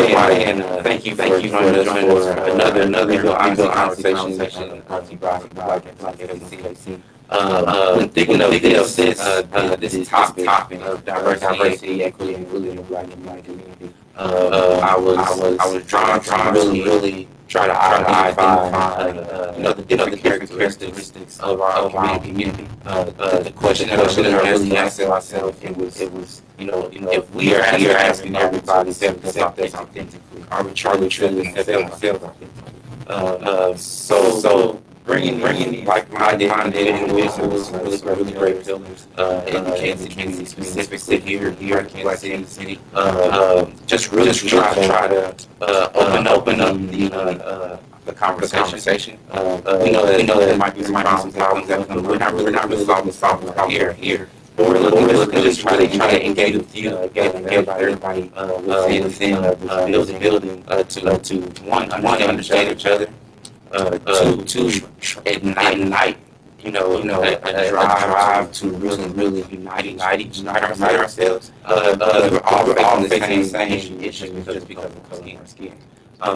everybody, and thank you for joining us for another legal honesty conversation brought to Black FCC. When thinking of this topic of diversity, equity, and inclusion in the Black community, I was drawn to really try to identify the different characteristics of our community. The question that I really asked myself, it was if we are asking everybody to accept us authentically, are we truly accepting ourselves authentically? So bringing like-minded individuals, really great pillars in the Kansas City, specifically here in Kansas City. Just try to open up the conversation. We know that there might be some problems that come. We're not really solving problem here. But we're looking to just try to engage with you, engage everybody within the building to one understand each other. To ignite, a drive to really unite ourselves. We're all facing the same issues just because of color of skin.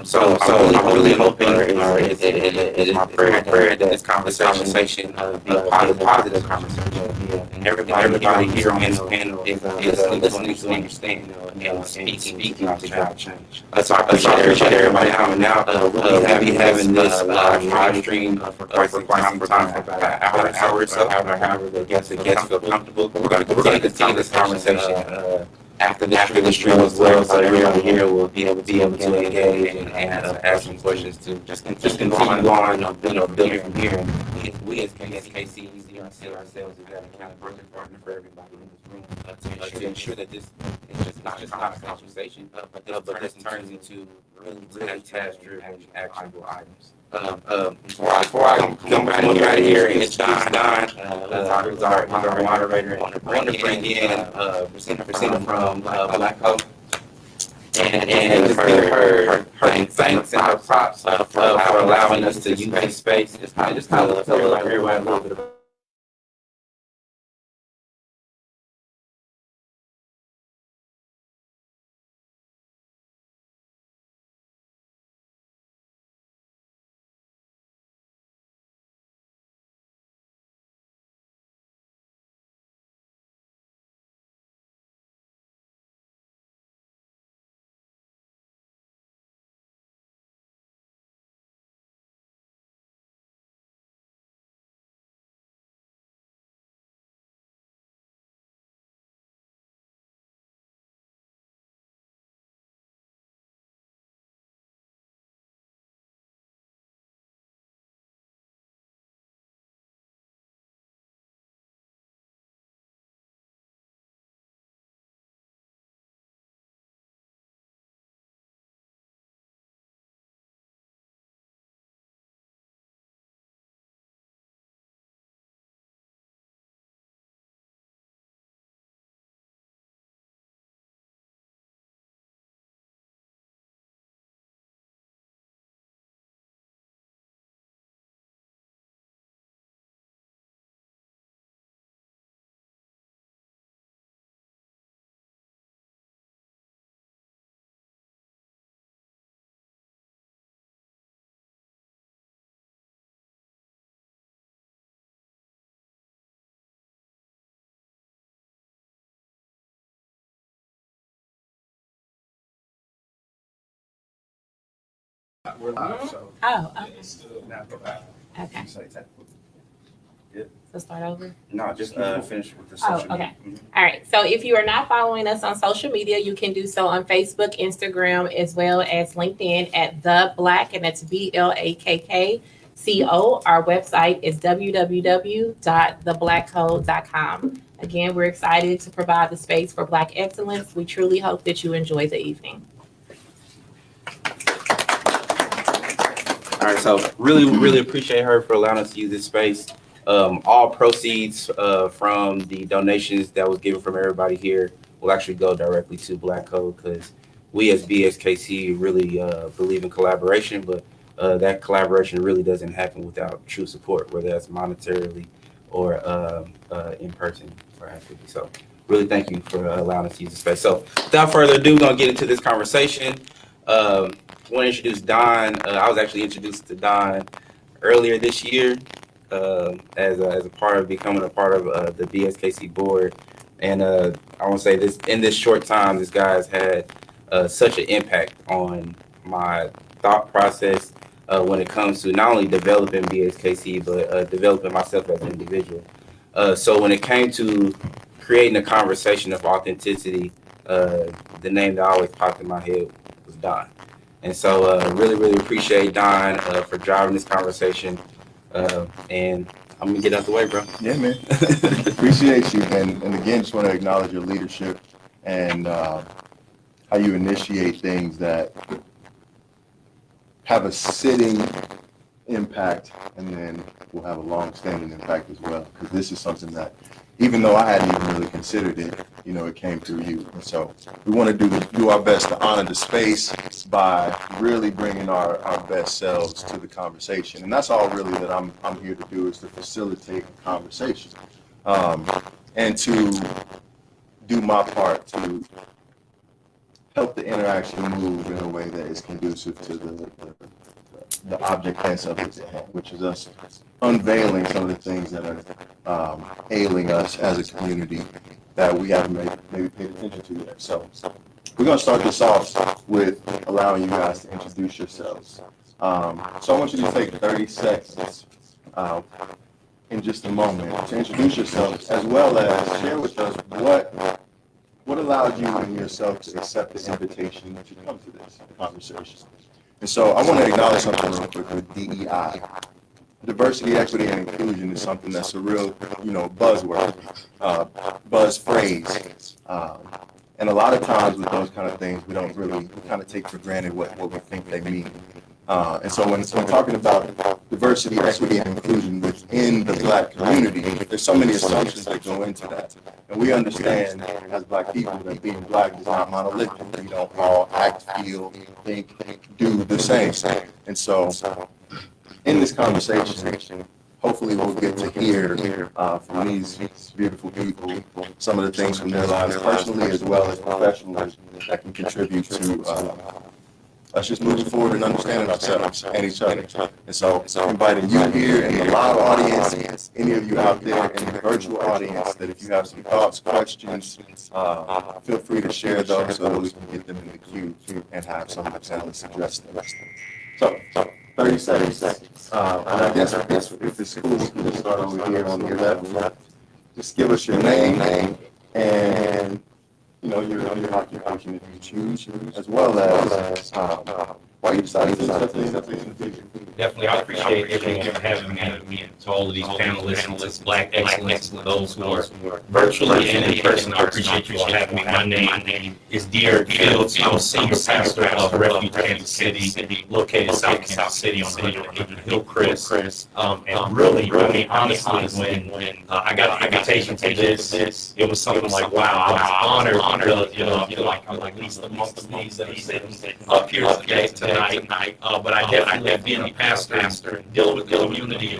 So I'm really hoping, it's my prayer that this conversation be a positive conversation, and everybody here on this panel is listening to understand, and speaking to try to change. So I appreciate everybody coming out. We'll be having this live stream for quite some time, for about an hour or so, however the guests feel comfortable. We're going to continue this conversation after the stream as well, so everybody here will be able to engage and ask some questions to just continue on, building from here. We as KC see ourselves as that accountability partner for everybody in this room to ensure that this is just not a conversation, but this turns into really task-driven, actionable items. Before I come back out of here, it's Don, who's our moderator. I want to bring in Christina from Black Hope, and her thanks and her props for allowing us to use this space. Just kind of tell everybody a little bit about. We're live, so. Oh, okay. Now go back. Okay. Yep. So start over. No, just finish with the social okay. media. All right. So if you are not following us on social media, you can do so on Facebook, Instagram, as well as LinkedIn at The Black, and that's BLAKKCO. Our website is www.theblackcode.com. Again, we're excited to provide the space for Black excellence. We truly hope that you enjoy the evening. All right, so really appreciate her for allowing us to use this space. All proceeds from the donations that was given from everybody here will actually go directly to Black Code, because we as BSKC really believe in collaboration, but that collaboration really doesn't happen without true support, whether that's monetarily or in person for activity. So really thank you for allowing us to use the space. So without further ado, we're going to get into this conversation. Want to introduce Don. I was actually introduced to Don earlier this year as a part of becoming a part of the BSKC board. And I want to say this in this short time, this guy has had such an impact on my thought process when it comes to not only developing BSKC, but developing myself as an individual. So when it came to creating a conversation of authenticity, the name that always popped in my head was Don. And so really, really appreciate Don for driving this conversation. And I'm going to get out the way, bro. Yeah, man. Appreciate you. And again, just want to acknowledge your leadership and how you initiate things that have a sitting impact and then will have a long-standing impact as well. Because this is something that, even though I hadn't even really considered it, you know, it came through you. And so we want to do our best to honor the space by really bringing our best selves to the conversation. And that's all really that I'm here to do, is to facilitate a conversation and to do my part to help the interaction move in a way that is conducive to the object and subject at hand, which is us unveiling some of the things that are ailing us as a community that we haven't maybe paid attention to yet. So we're going to start this off with allowing you guys to introduce yourselves. So I want you to take 30 seconds in just a moment to introduce yourselves, as well as share with us what allowed you and yourself to accept the invitation to come to this conversation. And so I want to acknowledge something real quick with DEI. Diversity, equity, and inclusion is something that's a real, buzzword, buzz phrase. And a lot of times with those kind of things, we kind of take for granted what we think they mean. And so when talking about diversity, equity, and inclusion within the Black community, there's so many assumptions that go into that. And we understand as Black people that being Black is not monolithic. We don't all act, feel, think, do the same. And so in this conversation, hopefully we'll get to hear from these beautiful people some of the things from their lives personally as well as professionally that can contribute to us just moving forward and understanding ourselves and each other. And so inviting you here in the live audience, any of you out there in the virtual audience, that if you have some thoughts, questions, feel free to share those so that we can get them in the queue and have some of the panelists address them. So 30 seconds. And I guess if it's cool, we can just start over here on the left. Just give us your name and your occupation if you choose, as well as why you decided to accept the invitation. Definitely, I appreciate everyone for having me. To all of these panelists, Black excellence, those who are virtually and in person, I appreciate you all having me. My name is Dear Fields. I'm a senior pastor of Refuge Kansas City, located South Kansas City on Hillcrest. And really, honestly, when I got the invitation to this, it was something like, wow, I was honored. I'm like least amongst these that are sitting up here tonight. But I definitely being a pastor, dealing with the community,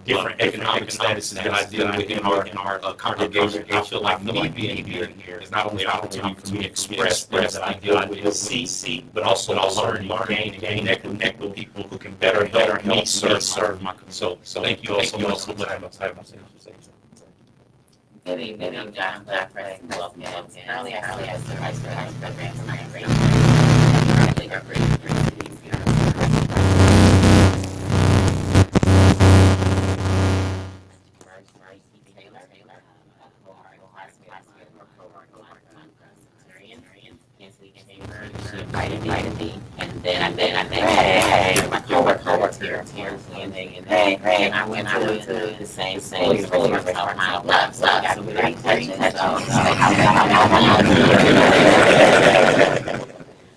different economic statuses that I deal with in our congregation. I feel like me being here is not only an opportunity for me to express things that I deal with, see, but also to learn and gain that connect with people who can better help me serve my community. So thank you all so much for letting me say. Good evening, I'm Jauqua Preston. Welcome. Currently, I serve as the Vice President of Programs and Operations. Currently, invited me, and then I think, hey, my coworker here, and I went to the same fully myself, my love, so I got very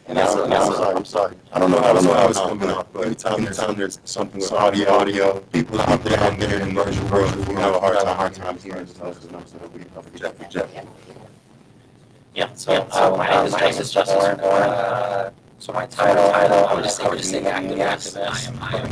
And I'm sorry. I don't know how it's coming up, but anytime there's something with audio, people out there in the virtual world, we have a hard time hearing stuff, so we project. Yeah, so my name is Justice Warren. So my title, I would just say activist. I am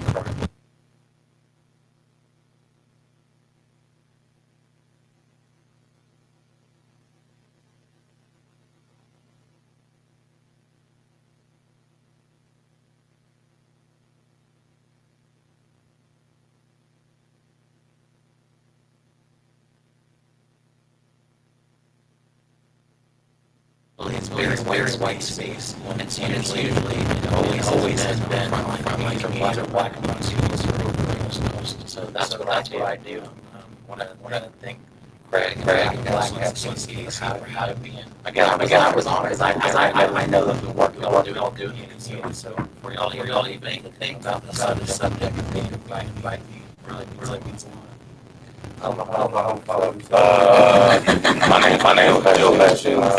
it's very white space. And it's usually, it always has been frontline black communities. So that's what I do. One of the things Greg Black excellence how to be in. Again, I was on because I know the work we all do in the community. So for y'all even think about the subject of being black really means a lot. I don't know how to follow you. My name is Akil Hutchins.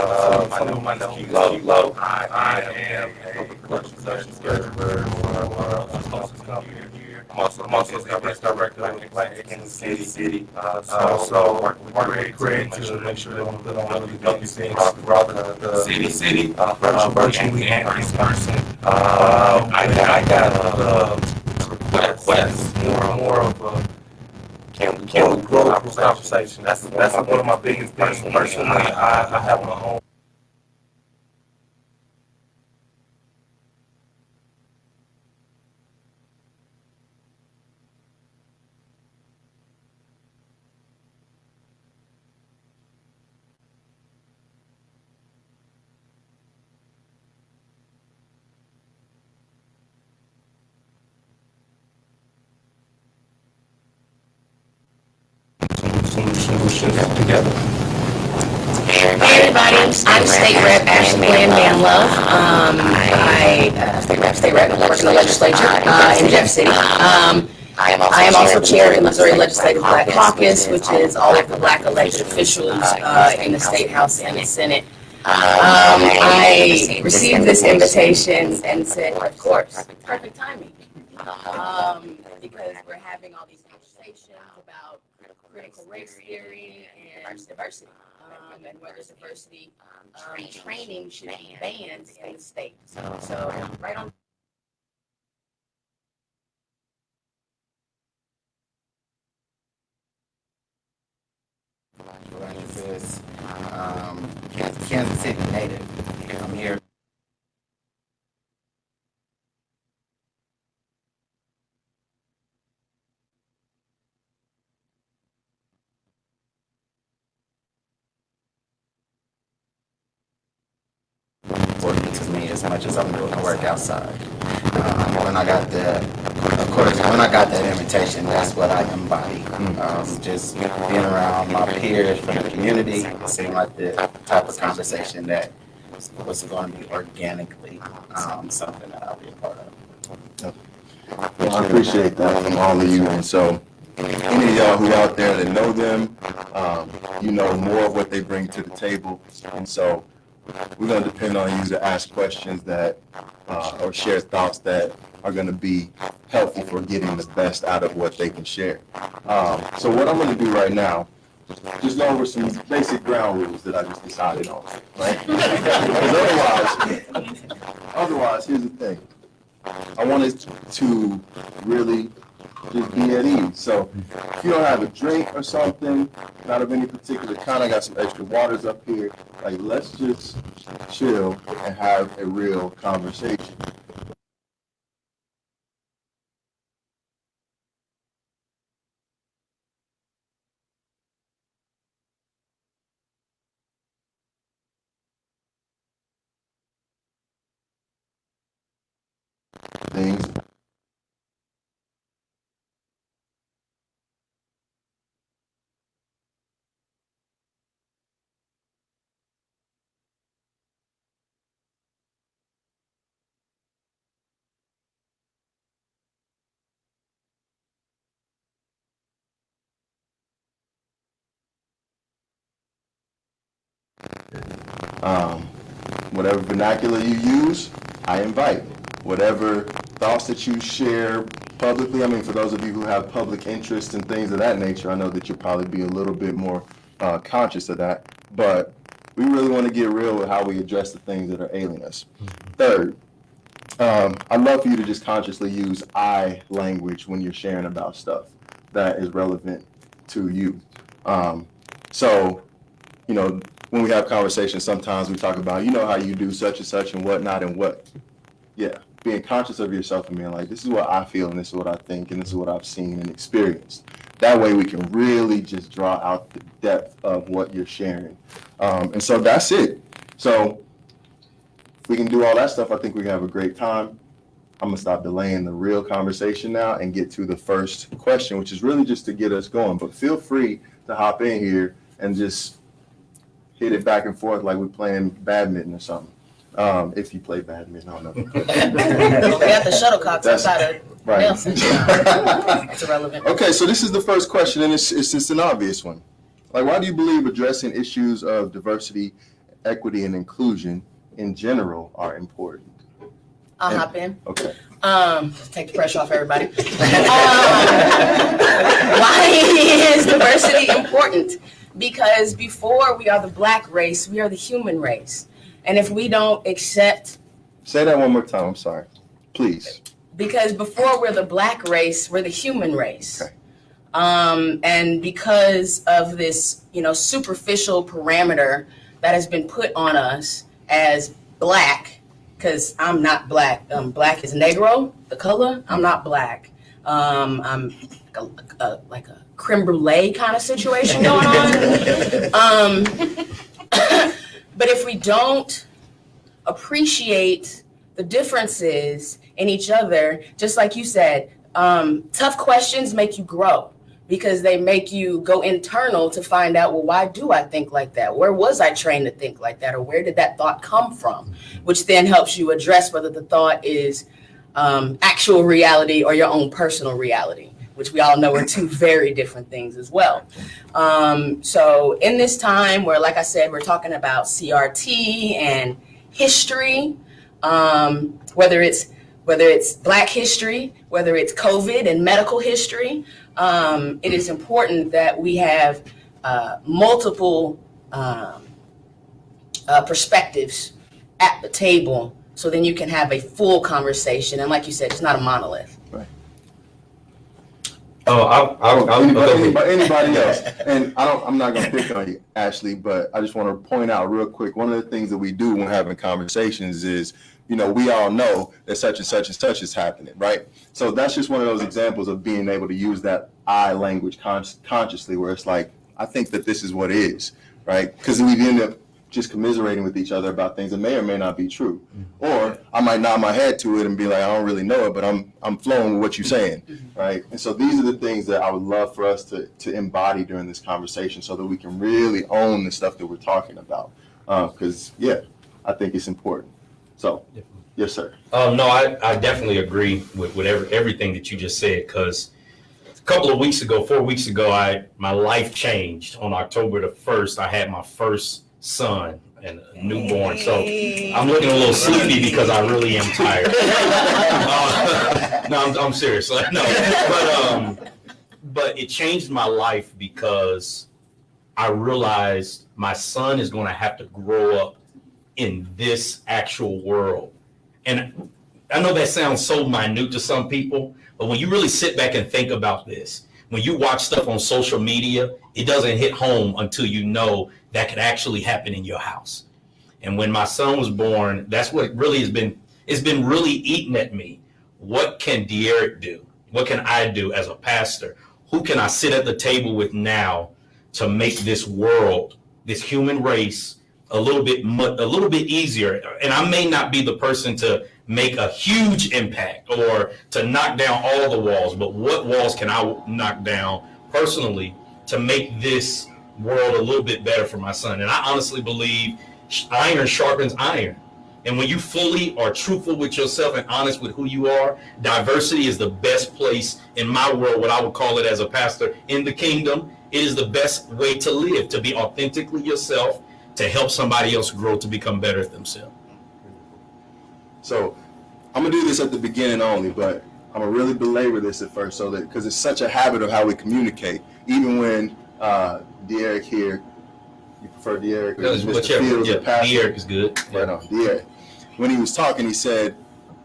My name is Low. I am a production scheduler for I'm also a governance director of Black Kansas City. So working great to make sure that I'm doing these things throughout the city, virtually and in person. I got requests more of a can we grow this conversation? That's one of my biggest things. Personally, I have my own. Solutions together. Hey everybody, I'm State Rep Ashley Manlove. I State Rep, work in the legislature in Jeff City. I am also chair of the Missouri Legislative Black Caucus, which is all of the black elected officials in the State House and the Senate. I received this invitation and said, of course, perfect timing, because we're having all these conversations about critical race theory and diversity, and whether diversity training should be banned in the state. So right on. Kansas City native. I'm here. Important to me as much as I'm doing the work outside. When I got that invitation, that's what I embody. Just being around my peers from the community, it seemed like the type of conversation that was going to be organically something that I'll be a part of. Well, I appreciate that from all of you. And so, any of y'all who out there that know them, you know more of what they bring to the table. And so, we're going to depend on you to ask questions that, or share thoughts that are going to be helpful for getting the best out of what they can share. So what I'm going to do right now, just go over some basic ground rules that I just decided on, right? Because otherwise, here's the thing. I wanted to really just be at ease. So if you don't have a drink or something, not of any particular kind, I got some extra waters up here. Like, let's just chill and have a real conversation. Things. Whatever vernacular you use, I invite. Whatever thoughts that you share publicly, I mean, for those of you who have public interest and things of that nature, I know that you'll probably be a little bit more conscious of that. But we really want to get real with how we address the things that are ailing us. Third, I'd love for you to just consciously use I language when you're sharing about stuff that is relevant to you. So, you know, when we have conversations, sometimes we talk about, you know, how you do such and such and whatnot and what. Yeah, being conscious of yourself and being like, this is what I feel and this is what I think and this is what I've seen and experienced. That way we can really just draw out the depth of what you're sharing. And so that's it. So if we can do all that stuff, I think we can have a great time. I'm gonna stop delaying the real conversation now and get to the first question, which is really just to get us going. But feel free to hop in here and just hit it back and forth like we're playing badminton or something. If you play badminton, I don't know. We got the shuttlecocks outside of Right. Nelson. It's irrelevant. Okay, so this is the first question, and it's just an obvious one. Like, why do you believe addressing issues of diversity, equity, and inclusion in general are important? I'll hop in. Okay. Take the pressure off everybody. Why is diversity important? Because before we are the black race, we are the human race. And if we don't accept... Say that one more time, I'm sorry. Please. Because before we're the black race, we're the human race. Okay. And because of this, superficial parameter that has been put on us as black, because I'm not black. Black is Negro, the color. I'm not black. I'm like a creme brulee kind of situation going on. But if we don't appreciate the differences in each other, just like you said, tough questions make you grow because they make you go internal to find out, well, why do I think like that? Where was I trained to think like that? Or where did that thought come from? Which then helps you address whether the thought is actual reality or your own personal reality, which we all know are two very different things as well. So in this time where, like I said, we're talking about CRT and history, whether it's Black history, whether it's COVID and medical history, it is important that we have multiple perspectives at the table so then you can have a full conversation. And like you said, it's not a monolith. Right. Anybody else? And I'm not going to pick on you, Ashley, but I just want to point out real quick, one of the things that we do when having conversations is, we all know that such and such and such is happening, right? So that's just one of those examples of being able to use that I language consciously, where it's like, I think that this is what is, right? Because we end up just commiserating with each other about things that may or may not be true. Or I might nod my head to it and be like, I don't really know it, but I'm flowing with what you're saying, right? And so these are the things that I would love for us to embody during this conversation so that we can really own the stuff that we're talking about. Because, I think it's important. So, yes, sir. No, I definitely agree with everything that you just said, because a couple of weeks ago, 4 weeks ago, my life changed. On October the 1st, I had my first son and a newborn. So I'm looking a little sleepy because I really am tired. No, I'm serious. No, but it changed my life because I realized my son is going to have to grow up in this actual world. And I know that sounds so minute to some people, but when you really sit back and think about this, when you watch stuff on social media, it doesn't hit home until you know that could actually happen in your house. And when my son was born, that's what really it's been really eating at me. What can De'Eric do? What can I do as a pastor? Who can I sit at the table with now to make this world, this human race, a little bit easier? And I may not be the person to make a huge impact or to knock down all the walls, but what walls can I knock down personally to make this world a little bit better for my son? And I honestly believe iron sharpens iron. And when you fully are truthful with yourself and honest with who you are, diversity is the best place in my world, what I would call it as a pastor in the kingdom. It is the best way to live, to be authentically yourself, to help somebody else grow to become better at themselves. So I'm gonna do this at the beginning only, but I'm gonna really belabor this at first, so that because it's such a habit of how we communicate. Even when De'Eric here, you prefer De'Eric or Mr. Fields or Pastor? De'Eric is good. Right on, De'Eric. When he was talking, he said,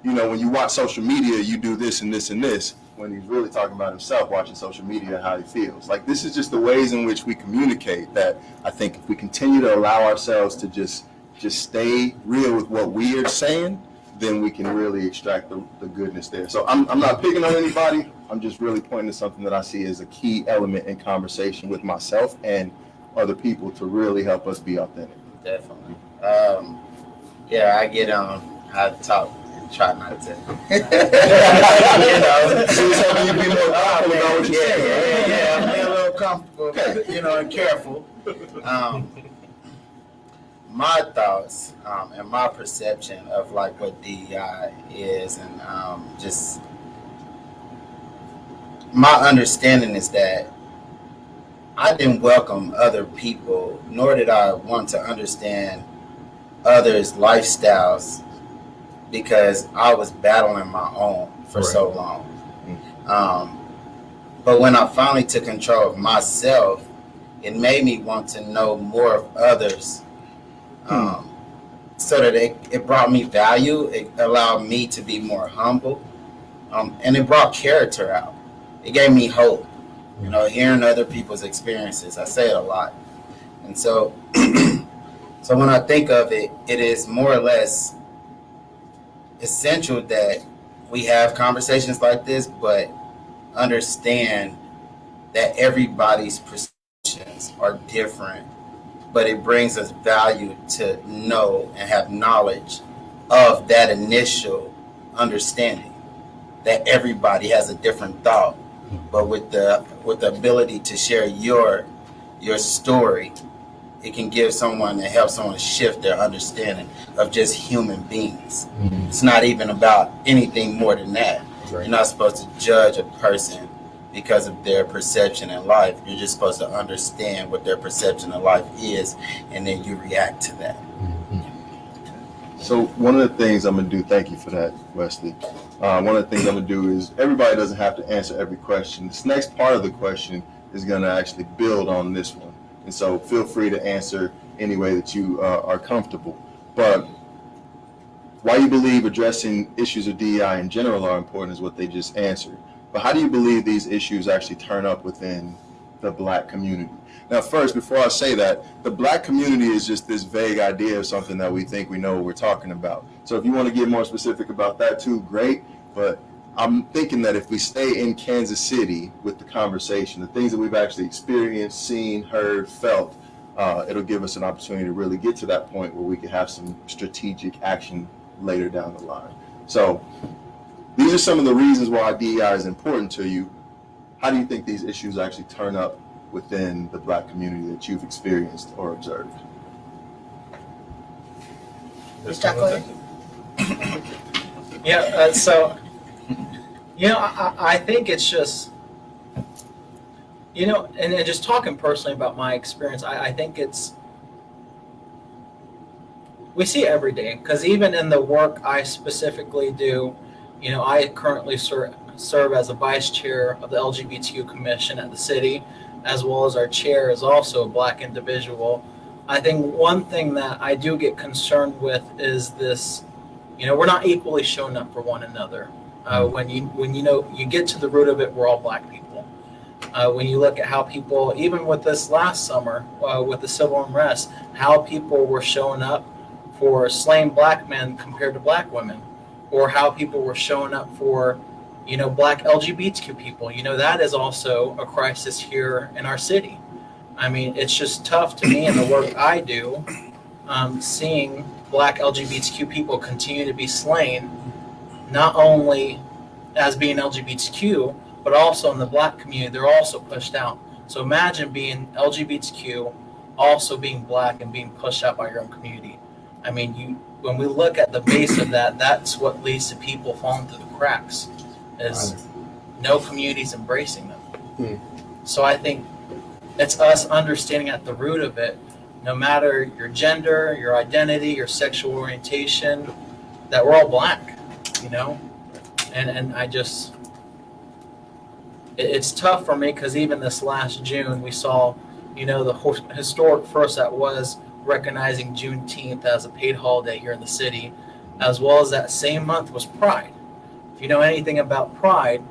when you watch social media, you do this and this and this. When he's really talking about himself watching social media and how he feels. Like, this is just the ways in which we communicate that I think if we continue to allow ourselves to just stay real with what we are saying, then we can really extract the goodness there. So I'm not picking on anybody. I'm just really pointing to something that I see as a key element in conversation with myself and other people to really help us be authentic. Definitely. Yeah, I get on. I talk. Try not to. So it's helping you be more thoughtful about what you're saying, right? Yeah. Be a little comfortable, and careful. My thoughts and my perception of like what DEI is, and just my understanding is that I didn't welcome other people, nor did I want to understand others' lifestyles because I was battling my own for so long. But when I finally took control of myself, it made me want to know more of others. So that it brought me value. It allowed me to be more humble. And it brought character out. It gave me hope. Hearing other people's experiences. I say it a lot. And so, so when I think of it, it is more or less essential that we have conversations like this, but understand that everybody's perceptions are different, but it brings us value to know and have knowledge of that initial understanding that everybody has a different thought, but with the ability to share your story, it can give someone and help someone shift their understanding of just human beings. It's not even about anything more than that. You're not supposed to judge a person because of their perception in life. You're just supposed to understand what their perception of life is, and then you react to that. So one of the things I'm going to do, thank you for that, Wesley. One of the things I'm going to do is everybody doesn't have to answer every question. This next part of the question is going to actually build on this one. And so feel free to answer any way that you are comfortable. But why you believe addressing issues of DEI in general are important is what they just answered. But how do you believe these issues actually turn up within the Black community? Now, first, before I say that, the Black community is just this vague idea of something that we think we know what we're talking about. So if you want to get more specific about that too, great. But I'm thinking that if we stay in Kansas City with the conversation, the things that we've actually experienced, seen, heard, felt, it'll give us an opportunity to really get to that point where we can have some strategic action later down the line. So these are some of the reasons why DEI is important to you. How do you think these issues actually turn up within the Black community that you've experienced or observed? Yeah, so, I think it's just, and just talking personally about my experience, I think we see it every day, because even in the work I specifically do, I currently serve as a vice chair of the LGBTQ commission at the city, as well as our chair is also a Black individual. I think one thing that I do get concerned with is this, we're not equally showing up for one another. When you get to the root of it, we're all Black people. When you look at how people, even with this last summer, with the civil unrest, how people were showing up for slain Black men compared to Black women, or how people were showing up for, Black LGBTQ people, that is also a crisis here in our city. I mean, it's just tough to me in the work I do, seeing Black LGBTQ people continue to be slain, not only as being LGBTQ, but also in the Black community, they're also pushed out. So imagine being LGBTQ, also being Black and being pushed out by your own community. I mean, when we look at the base of that, that's what leads to people falling through the cracks, is no communities embracing them. So I think it's us understanding at the root of it, no matter your gender, your identity, your sexual orientation, that we're all Black, and I just, it's tough for me, because even this last June, we saw, the historic first that was recognizing Juneteenth as a paid holiday here in the city, as well as that same month was Pride. If you know anything about Pride,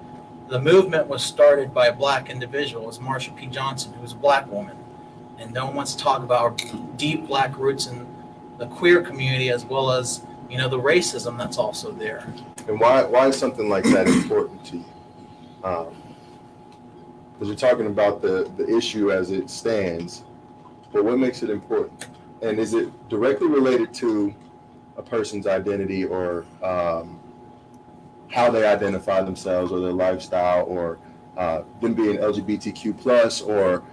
the movement was started by a Black individual. It was Marsha P. Johnson, who was a Black woman. And no one wants to talk about our deep Black roots in the queer community, as well as, the racism that's also there. And why is something like that important to you? Because you're talking about the issue as it stands, but what makes it important? And is it directly related to a person's identity or how they identify themselves or their lifestyle or them being LGBTQ plus or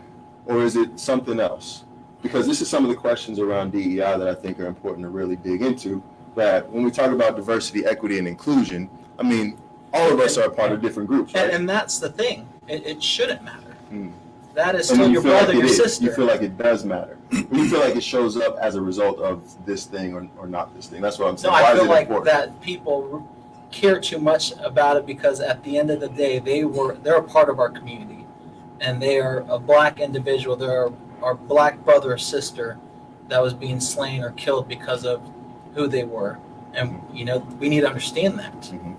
is it something else? Because this is some of the questions around DEI that I think are important to really dig into. That when we talk about diversity, equity, and inclusion, I mean, all of us are a part of different groups, right? And that's the thing. It shouldn't matter. Mm. That is And still you your feel like brother, it your is. sister. You feel like it does matter. You feel like it shows up as a result of this thing or not this thing. That's what I'm No, saying. Why I is feel it like important? that people care too much about it because at the end of the day, they're a part of our community, and they are a black individual. They're our black brother or sister that was being slain or killed because of who they were, and we need to understand that. Mhm.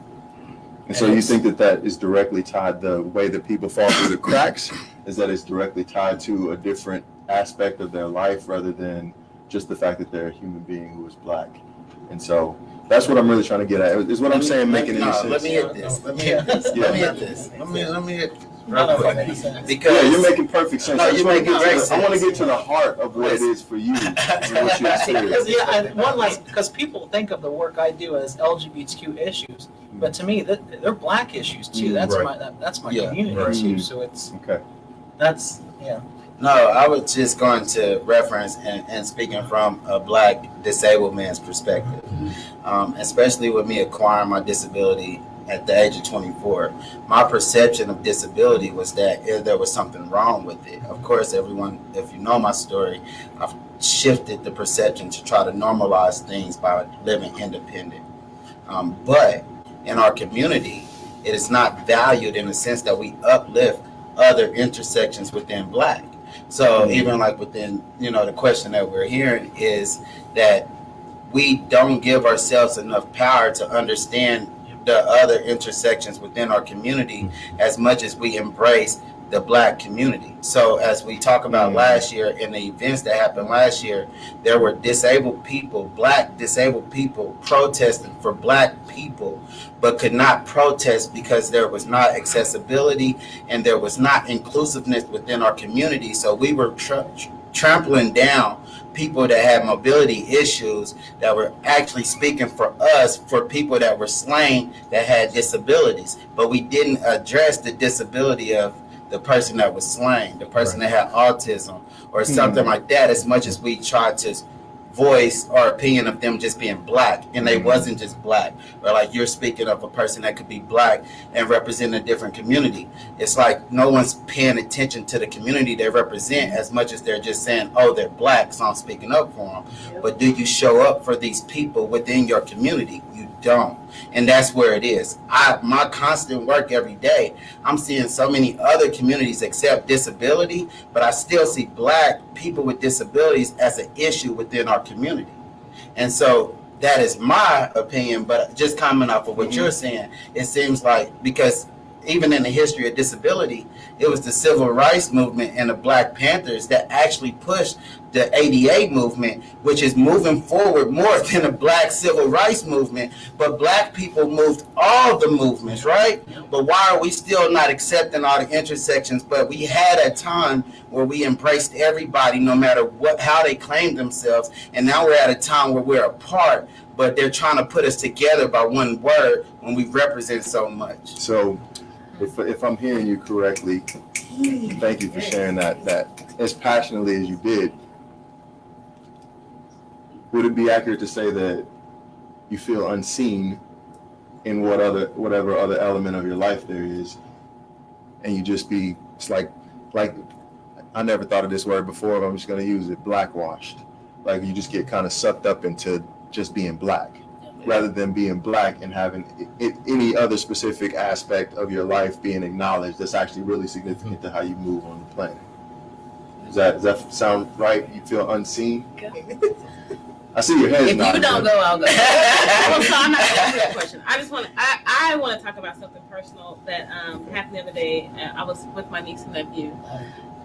And so you think that is directly tied, the way that people fall through the cracks, is that it's directly tied to a different aspect of their life rather than just the fact that they're a human being who is black. And so that's what I'm really trying to get at. Is what I'm saying making any sense? Let me hit this. Let me hit this. Yeah. Let me hit this. Let me hit this. I don't know if Real that makes quick. sense. Because Yeah, you're making perfect sense. No, you're making great sense. I want to get to the heart of what it is for you and what you experience. Yeah, and one last, because people think of the work I do as LGBTQ issues, but to me, they're black issues too. That's Right. that's my Yeah, community right. too. So it's Okay. yeah. No, I was just going to reference and speaking from a black disabled man's perspective, especially with me acquiring my disability at the age of 24. My perception of disability was that there was something wrong with it. Of course, everyone, if you know my story, I've shifted the perception to try to normalize things by living independent. But in our community, it is not valued in the sense that we uplift other intersections within black. So even like within, the question that we're hearing is that we don't give ourselves enough power to understand the other intersections within our community as much as we embrace the black community. So as we talk about last year, in the events that happened last year, there were disabled people, black disabled people protesting for black people, but could not protest because there was not accessibility and there was not inclusiveness within our community. So we were trampling down people that had mobility issues that were actually speaking for us, for people that were slain that had disabilities. But we didn't address the disability of the person that was slain, the person that had autism or something like that, as much as we tried to voice our opinion of them just being black, and they wasn't just black. Or like you're speaking of a person that could be black and represent a different community. It's like no one's paying attention to the community they represent as much as they're just saying, oh, they're black, so I'm speaking up for them. But do you show up for these people within your community? You don't. And that's where it is. My constant work every day, I'm seeing so many other communities accept disability, but I still see black people with disabilities as an issue within our community. And so that is my opinion, but just commenting off of what you're saying, it seems like, because even in the history of disability, it was the civil rights movement and the Black Panthers that actually pushed the ADA movement, which is moving forward more than the black civil rights movement. But black people moved all the movements, right? But why are we still not accepting all the intersections? But we had a time where we embraced everybody, no matter how they claimed themselves. And now we're at a time where we're apart, but they're trying to put us together by one word when we represent so much. So if I'm hearing you correctly, thank you for sharing that as passionately as you did. Would it be accurate to say that you feel unseen in whatever other element of your life there is, and you just it's like I never thought of this word before, but I'm just going to use it, blackwashed. Like you just get kind of sucked up into just being black, rather than being black and having any other specific aspect of your life being acknowledged that's actually really significant to how you move on the planet. Does that sound right? You feel unseen? I see your head. If you don't go, I'll go. Well, so I'm not going to answer that question. I want to talk about something personal that happened the other day. I was with my niece and nephew,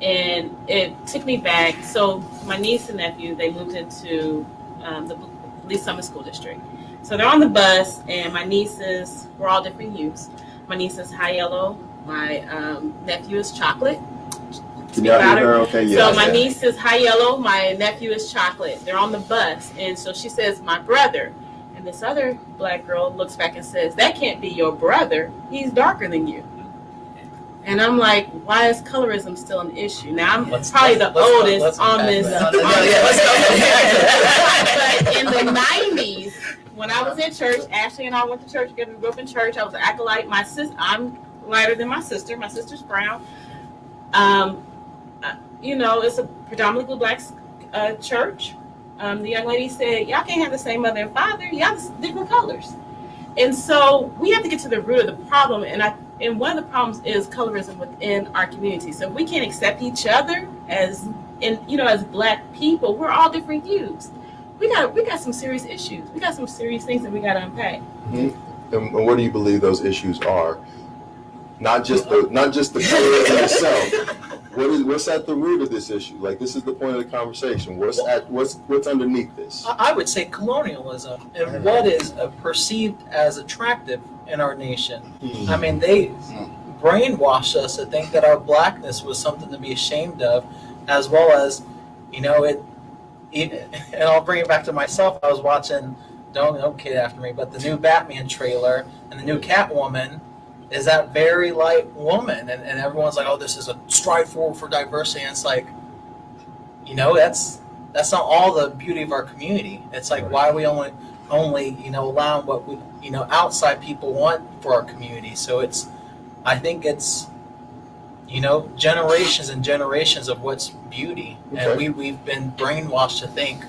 and it took me back. So my niece and nephew, they moved into the Lee Summit School District. So they're on the bus, and my nieces, we're all different hues. My niece is high yellow. My nephew is chocolate. Can y'all hear her? Okay, yeah. So my niece is high yellow. My nephew is chocolate. They're on the bus, and so she says, "My brother." And this other black girl looks back and says, that can't be your brother. He's darker than you. And I'm like, why is colorism still an issue? Now, I'm probably the oldest on this. But in the 90s, when I was in church, Ashley and I went to church together. We grew up in church. I was an acolyte. I'm lighter than my sister. My sister's brown. It's a predominantly black church. The young lady said, y'all can't have the same mother and father. Y'all different colors. And so we have to get to the root of the problem. And one of the problems is colorism within our community. So if we can't accept each other as black people, we're all different hues. We got some serious issues. We got some serious things that we got to unpack. Mm-hmm. And what do you believe those issues are? Not just the colorism itself. What's at the root of this issue? Like, this is the point of the conversation. What's underneath this? I would say colonialism and what is perceived as attractive in our nation. I mean, they brainwashed us to think that our blackness was something to be ashamed of, as well as, and I'll bring it back to myself. I was watching, don't kid after me, but the new Batman trailer and the new Catwoman is that very light woman, and everyone's like, oh, this is a strive forward for diversity, and it's like, that's not all the beauty of our community. It's like, why are we only allowing what we outside people want for our community? So I think it's generations and generations of what's beauty, and we've been brainwashed to think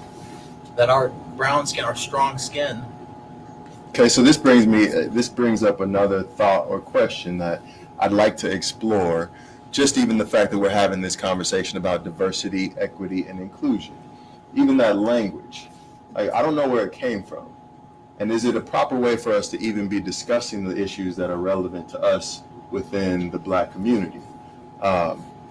that our brown skin, our strong skin. Okay, so this brings up another thought or question that I'd like to explore. Just even the fact that we're having this conversation about diversity, equity, and inclusion, even that language, like, I don't know where it came from, and is it a proper way for us to even be discussing the issues that are relevant to us within the black community?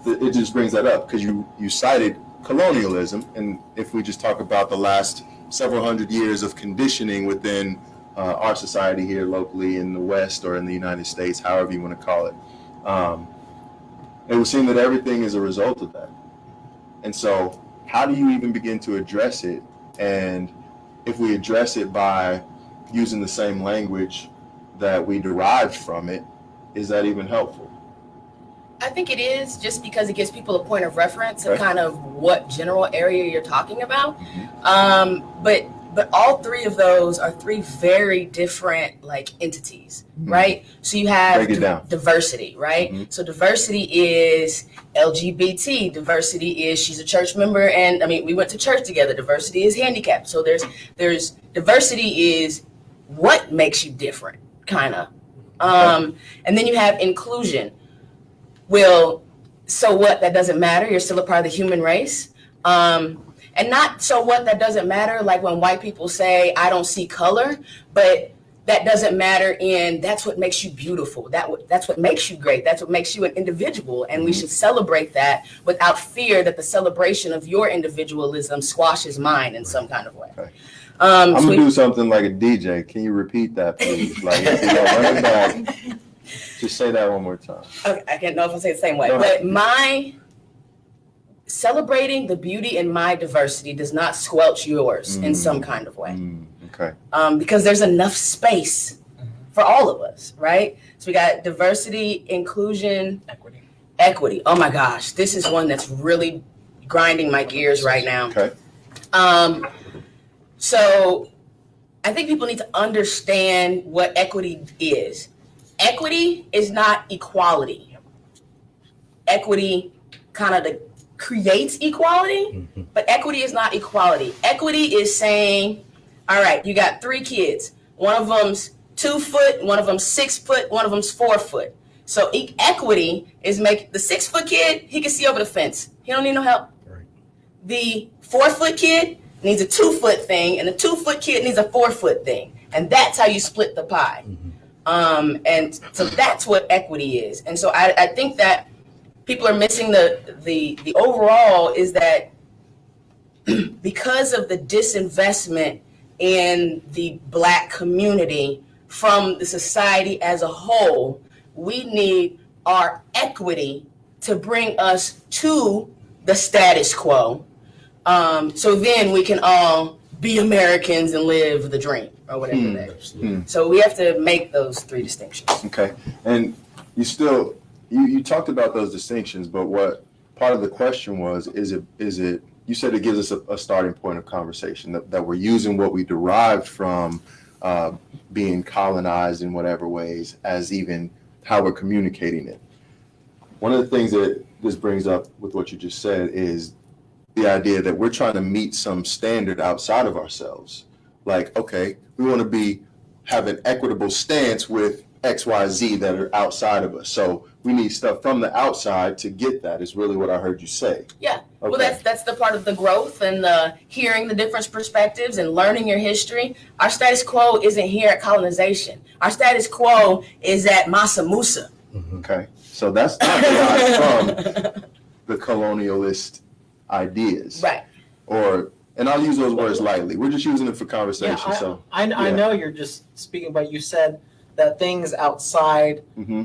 It just brings that up because you cited colonialism, and if we just talk about the last several hundred years of conditioning within our society here locally in the West or in the United States, however you want to call it, it would seem that everything is a result of that. And so how do you even begin to address it? And if we address it by using the same language that we derived from it, is that even helpful? I think it is, just because it gives people a point of reference of kind of what general area you're talking about. But all three of those are three very different entities, right? So you have diversity, right? Mm-hmm. So diversity is LGBT. Diversity is she's a church member, and we went to church together. Diversity is handicapped. So there's diversity is what makes you different, kind of. And then you have inclusion. Well, so what? That doesn't matter. You're still a part of the human race. And not so what, that doesn't matter, like when white people say, I don't see color, but that doesn't matter that's what makes you beautiful. That's what makes you great. That's what makes you an individual. And we should celebrate that without fear that the celebration of your individualism squashes mine in some kind of way. Okay. I'm going to do something like a DJ. Can you repeat that, please? Like, run it back. Just say that one more time. Okay, I can't know if I say it the same way, but celebrating the beauty in my diversity does not squelch yours in some kind of way. Okay. Because there's enough space for all of us, right? So we got diversity, inclusion, equity. Oh my gosh, this is one that's really grinding my gears right now. Okay. So I think people need to understand what equity is. Equity is not equality. Equity kind of creates equality, but equity is not equality. Equity is saying, all right, you got 3 kids. One of them's 2 foot, one of them's 6 foot, one of them's 4 foot. So equity is make the 6 foot kid, he can see over the fence. He don't need no help. Right. The 4 foot kid needs a 2 foot thing, and the 2 foot kid needs a 4 foot thing. And that's how you split the pie. And so that's what equity is. And so I think that people are missing the overall is that because of the disinvestment in the Black community from the society as a whole, we need our equity to bring us to the status quo. So then we can all be Americans and live the dream. or whatever that. So we have to make those three distinctions. Okay, and you talked about those distinctions, but what part of the question was, is it, you said it gives us a starting point of conversation, that we're using what we derived from being colonized in whatever ways as even how we're communicating it. One of the things that this brings up with what you just said is the idea that we're trying to meet some standard outside of ourselves. Like, okay, we want to have an equitable stance with XYZ that are outside of us. So we need stuff from the outside to get that, is really what I heard you say. Yeah. Okay. Well, that's the part of the growth and the hearing the different perspectives and learning your history. Our status quo isn't here at colonization. Our status quo is at Massa Musa. Okay. So that's not derived from the colonialist ideas. Right. And I'll use those words lightly. We're just using it for conversation. I know you're just speaking, but you said that things outside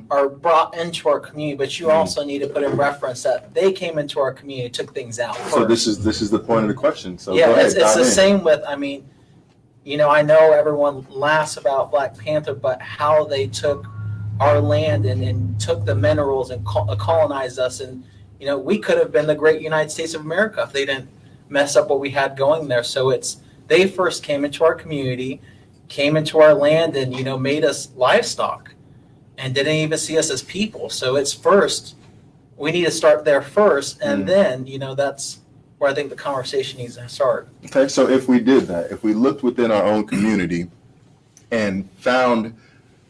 are brought into our community, but you also need to put in reference that they came into our community, took things out first. So this is the point of the question. So yeah, go ahead, it's the same with, I mean, I know everyone laughs about Black Panther, but how they took our land and took the minerals and colonized us. And, we could have been the great United States of America if they didn't mess up what we had going there. So they first came into our community, came into our land, and made us livestock and didn't even see us as people. So it's first, we need to start there first, and then that's where I think the conversation needs to start. Okay, so if we did that, if we looked within our own community and found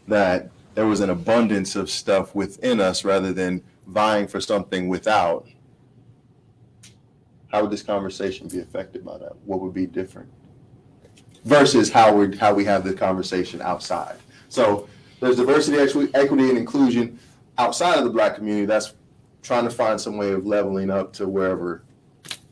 that there was an abundance of stuff within us rather than vying for something without, how would this conversation be affected by that? What would be different versus how we have the conversation outside? So there's diversity, equity, and inclusion outside of the Black community. That's trying to find some way of leveling up to wherever,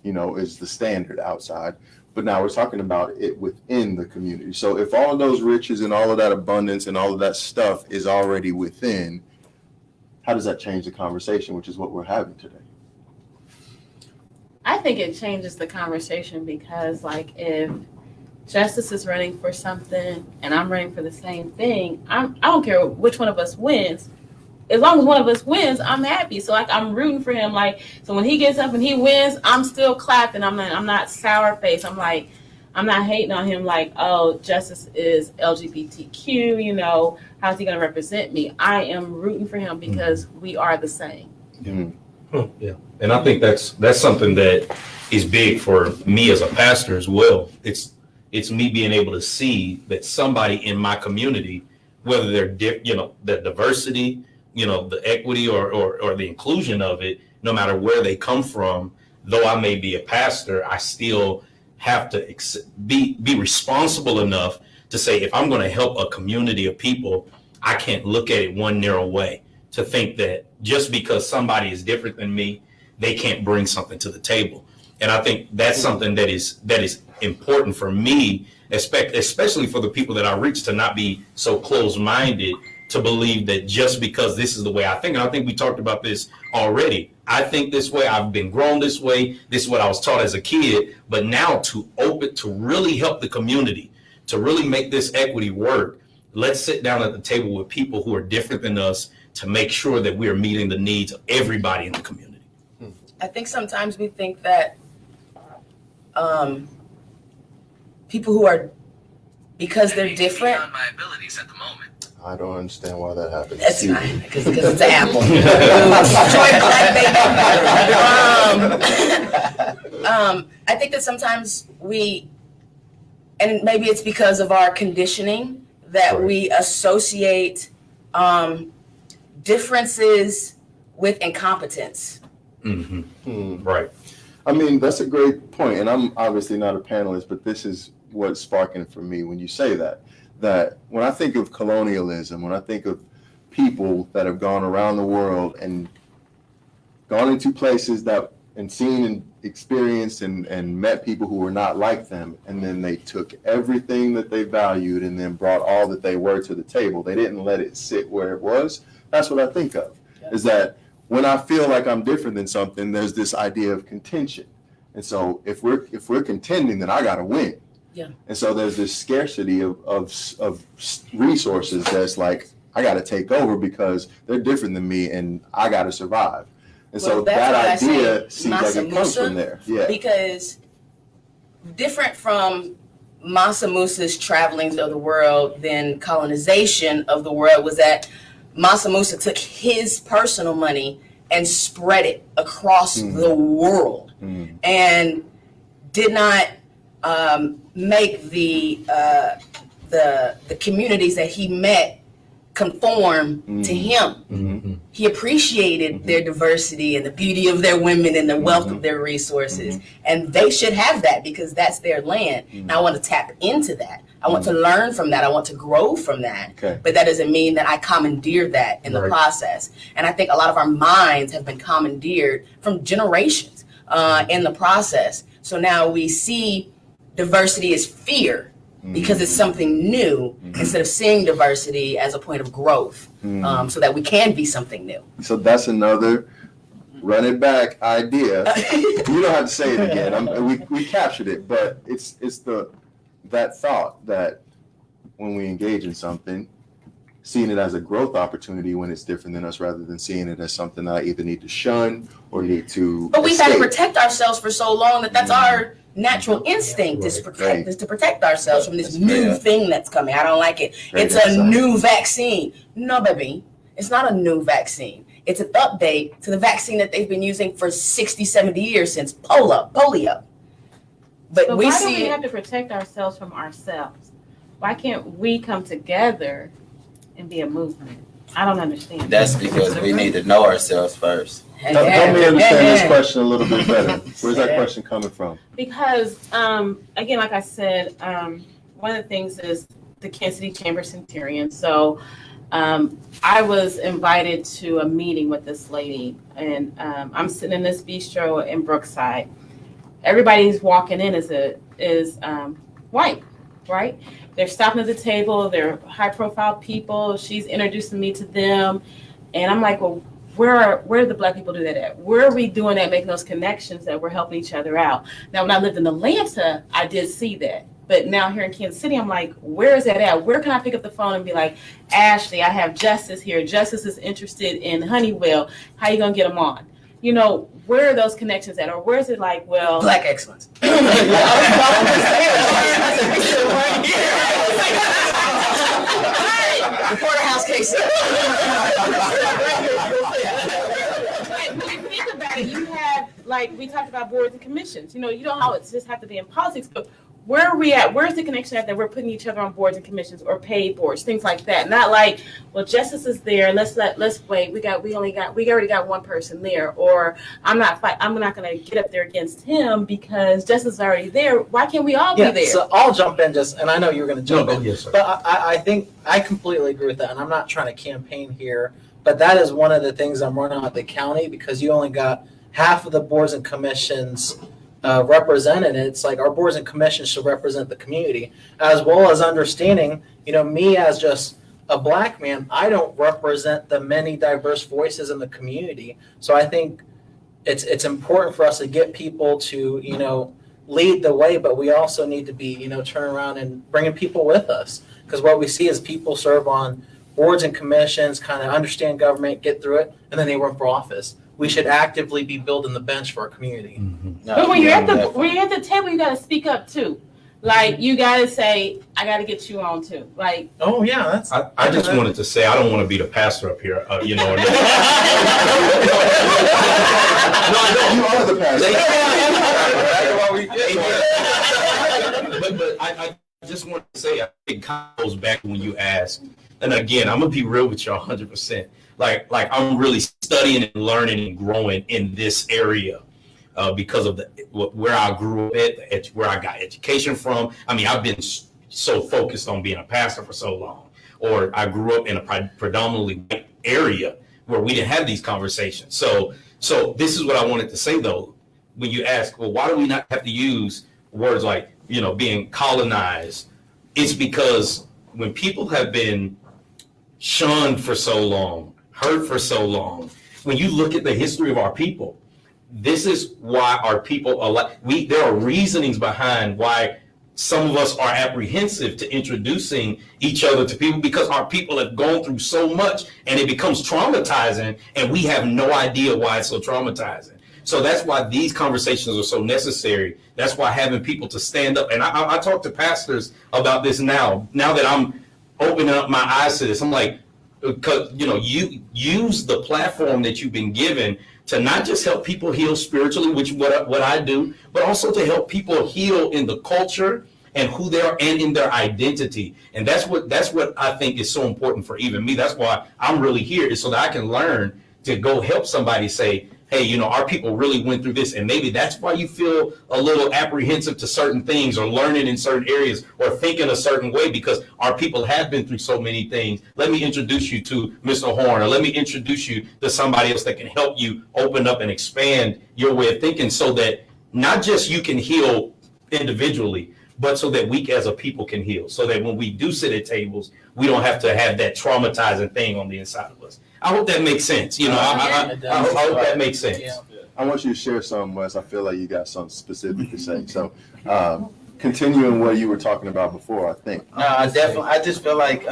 is the standard outside. But now we're talking about it within the community. So if all of those riches and all of that abundance and all of that stuff is already within, how does that change the conversation, which is what we're having today? I think it changes the conversation because, if Justice is running for something and I'm running for the same thing, I don't care which one of us wins. As long as one of us wins, I'm happy. So I'm rooting for him. So when he gets up and he wins, I'm still clapping. I'm not sour faced. I'm not hating on him oh, Justice is LGBTQ, how's he gonna represent me? I am rooting for him because we are the same. Yeah. And I think that's something that is big for me as a pastor as well. It's me being able to see that somebody in my community, whether they're the diversity, the equity or the inclusion of it, no matter where they come from, though I may be a pastor, I still have to be responsible enough to say, if I'm going to help a community of people, I can't look at it one narrow way, to think that just because somebody is different than me, they can't bring something to the table. And I think that's something that is important for me, especially for the people that I reach, to not be so closed-minded to believe that just because this is the way I think. And I think we talked about this already. I think this way, I've been grown this way, this is what I was taught as a kid, but now to really help the community, to really make this equity work, let's sit down at the table with people who are different than us to make sure that we are meeting the needs of everybody in the community. I think sometimes we think that people who are, because they're different. Beyond my abilities at the moment. I don't understand why that happens. That's fine, because it's an apple. I think that sometimes and maybe it's because of our conditioning, that we associate differences with incompetence. Right. I mean, that's a great point. And I'm obviously not a panelist, but this is what's sparking for me when you say that when I think of colonialism, when I think of people that have gone around the world and gone into places and seen and experienced and met people who were not like them, and then they took everything that they valued and then brought all that they were to the table. They didn't let it sit where it was. That's what I think of, is that when I feel like I'm different than something, there's this idea of contention. And so if we're contending, then I got to win. Yeah. And so there's this scarcity of resources that's like, I got to take over because they're different than me and I got to survive. And so Well, that's that why I idea say seems like it Masa comes Musa, from there. Yeah. Because different from Masa Musa's travelings of the world than colonization of the world was that Masa Musa took his personal money and spread it across the world and did not make the communities that he met conform to him. He appreciated their diversity and the beauty of their women and the wealth of their resources. And they should have that because that's their land. And I want to tap into that. I want to learn from that. I want to grow from that. Okay. But that doesn't mean that I commandeer that in the process. And I think a lot of our minds have been commandeered from generations in the process. So now we see diversity as fear because it's something new instead of seeing diversity as a point of growth so that we can be something new. So that's another run it back idea. You don't have to say it again. We captured it, but it's that thought that when we engage in something, seeing it as a growth opportunity when it's different than us rather than seeing it as something that I either need to shun or need to But we've had to escape. protect ourselves for so long that's our natural instinct is to protect ourselves from this new thing that's coming. I don't like it. It's a new vaccine. No, baby. It's not a new vaccine. It's an update to the vaccine that they've been using for 60, 70 years since polio. But So we why do see we have to protect ourselves from ourselves? Why can't we come together and be a movement? I don't understand. That's because we need to know ourselves first. Help me understand this question a little bit better. Where's that question coming from? Because, again, like I said, one of the things is the Kansas City Chamber Centurion. So I was invited to a meeting with this lady, and I'm sitting in this bistro in Brookside. Everybody's walking in is white, right? They're stopping at the table. They're high-profile people. She's introducing me to them, and I'm like, well, where do the Black people do that at? Where are we doing that, making those connections that we're helping each other out? Now, when I lived in Atlanta, I did see that. But now here in Kansas City, I'm like, where is that at? Where can I pick up the phone and be like, Ashley, I have Justice here. Justice is interested in Honeywell. How you going to get them on? You know, where are those connections at? Or where is it like, well... Black excellence. Porterhouse case. Think about it. You have, like, we talked about boards and commissions. You know, you don't always just have to be in politics, but where are we at? Where's the connection at that we're putting each other on boards and commissions or paid boards, things like that? Not like, well, Justice is there. Let's wait. We already got one person there, or I'm not going to get up there against him because Justice is already there. Why can't we all be there? So I'll jump in and I know you're going to jump in, yes, sir. but I think I completely agree with that, and I'm not trying to campaign here, but that is one of the things I'm running at the county because you only got half of the boards and commissions represented. It's like our boards and commissions should represent the community, as well as understanding, you know, me as just a Black man, I don't represent the many diverse voices in the community. So I think it's important for us to get people to, you know, lead the way, but we also need to be, you know, turn around and bringing people with us. Because what we see is people serve on boards and commissions, kind of understand government, get through it, and then they run for office. We should actively be building the bench for our community. No, But when you're at the table, you got to speak up too. Like, you got to say, I got to get you on too. Like, Oh yeah, that's. I just wanted to say, I don't want to be the pastor up here, you know. You are the pastor. But I just want to say, I think it kind of goes back to when you asked, and again, I'm gonna be real with y'all 100%. Like I'm really studying and learning and growing in this area because of where I grew up at, where I got education from. I mean, I've been so focused on being a pastor for so long, or I grew up in a predominantly white area where we didn't have these conversations. So this is what I wanted to say though. When you ask, well, why do we not have to use words like, you know, being colonized? It's because when people have been shunned for so long, hurt for so long, when you look at the history of our people, this is why our people there are reasonings behind why some of us are apprehensive to introducing each other to people because our people have gone through so much and it becomes traumatizing and we have no idea why it's so traumatizing. So that's why these conversations are so necessary. That's why having people to stand up. And I talk to pastors about this now that I'm opening up my eyes to this. I'm like, because, you use the platform that you've been given to not just help people heal spiritually, which what I do, but also to help people heal in the culture and who they are and in their identity. And that's what I think is so important for even me. That's why I'm really here, is so that I can learn to go help somebody say, hey, our people really went through this. And maybe that's why you feel a little apprehensive to certain things or learning in certain areas or thinking a certain way, because our people have been through so many things. Let me introduce you to Mr. Horn, or let me introduce you to somebody else that can help you open up and expand your way of thinking, so that not just you can heal individually, but so that we as a people can heal, so that when we do sit at tables, we don't have to have that traumatizing thing on the inside of us. I hope that makes sense. I hope that makes sense. Yeah. I want you to share some, Wes. I feel like you got something specific to say. So, continuing what you were talking about before, I think. No, I just feel like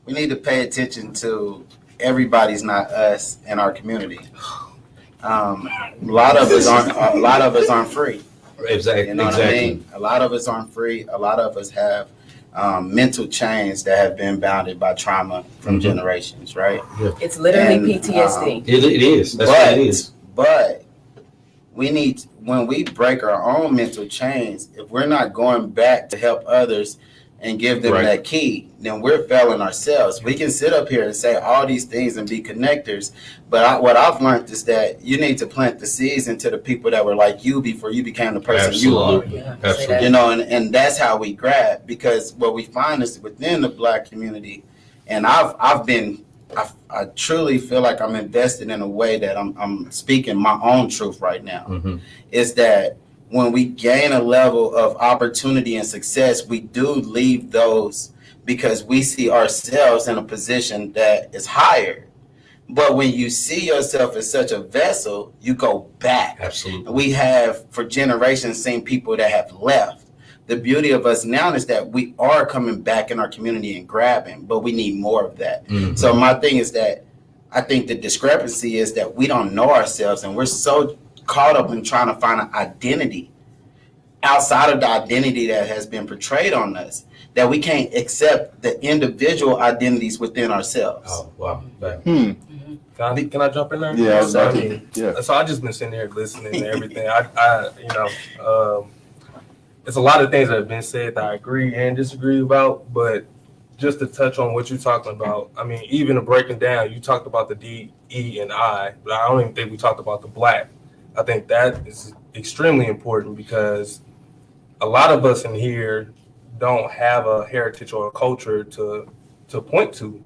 we need to pay attention to everybody's not us in our community. A lot of us aren't free. Exactly. You know what I mean? A lot of us aren't free. A lot of us have mental chains that have been bounded by trauma from generations, right? It's literally And, PTSD. It is. That's what it is. But we need, when we break our own mental chains, if we're not going back to help others and give them that key, then we're failing ourselves. We can sit up here and say all these things and be connectors, but what I've learned is that you need to plant the seeds into the people that were like you before you became the person you are. Absolutely. And that's how we grab, because what we find is within the Black community, and I truly feel like I'm invested in a way that I'm speaking my own truth right now, is that when we gain a level of opportunity and success, we do leave those because we see ourselves in a position that is higher. But when you see yourself as such a vessel, you go back. Absolutely. We have for generations seen people that have left. The beauty of us now is that we are coming back in our community and grabbing, but we need more of that. So my thing is that I think the discrepancy is that we don't know ourselves, and we're so caught up in trying to find an identity outside of the identity that has been portrayed on us, that we can't accept the individual identities within ourselves. Oh, wow. Can I jump in there? Yeah, So I just been sitting there listening to everything. It's a lot of things that have been said that I agree and disagree about, but just to touch on what you're talking about, I mean, even breaking down, you talked about the D, E, and I, but I don't even think we talked about the Black. I think that is extremely important, because a lot of us in here don't have a heritage or a culture to point to.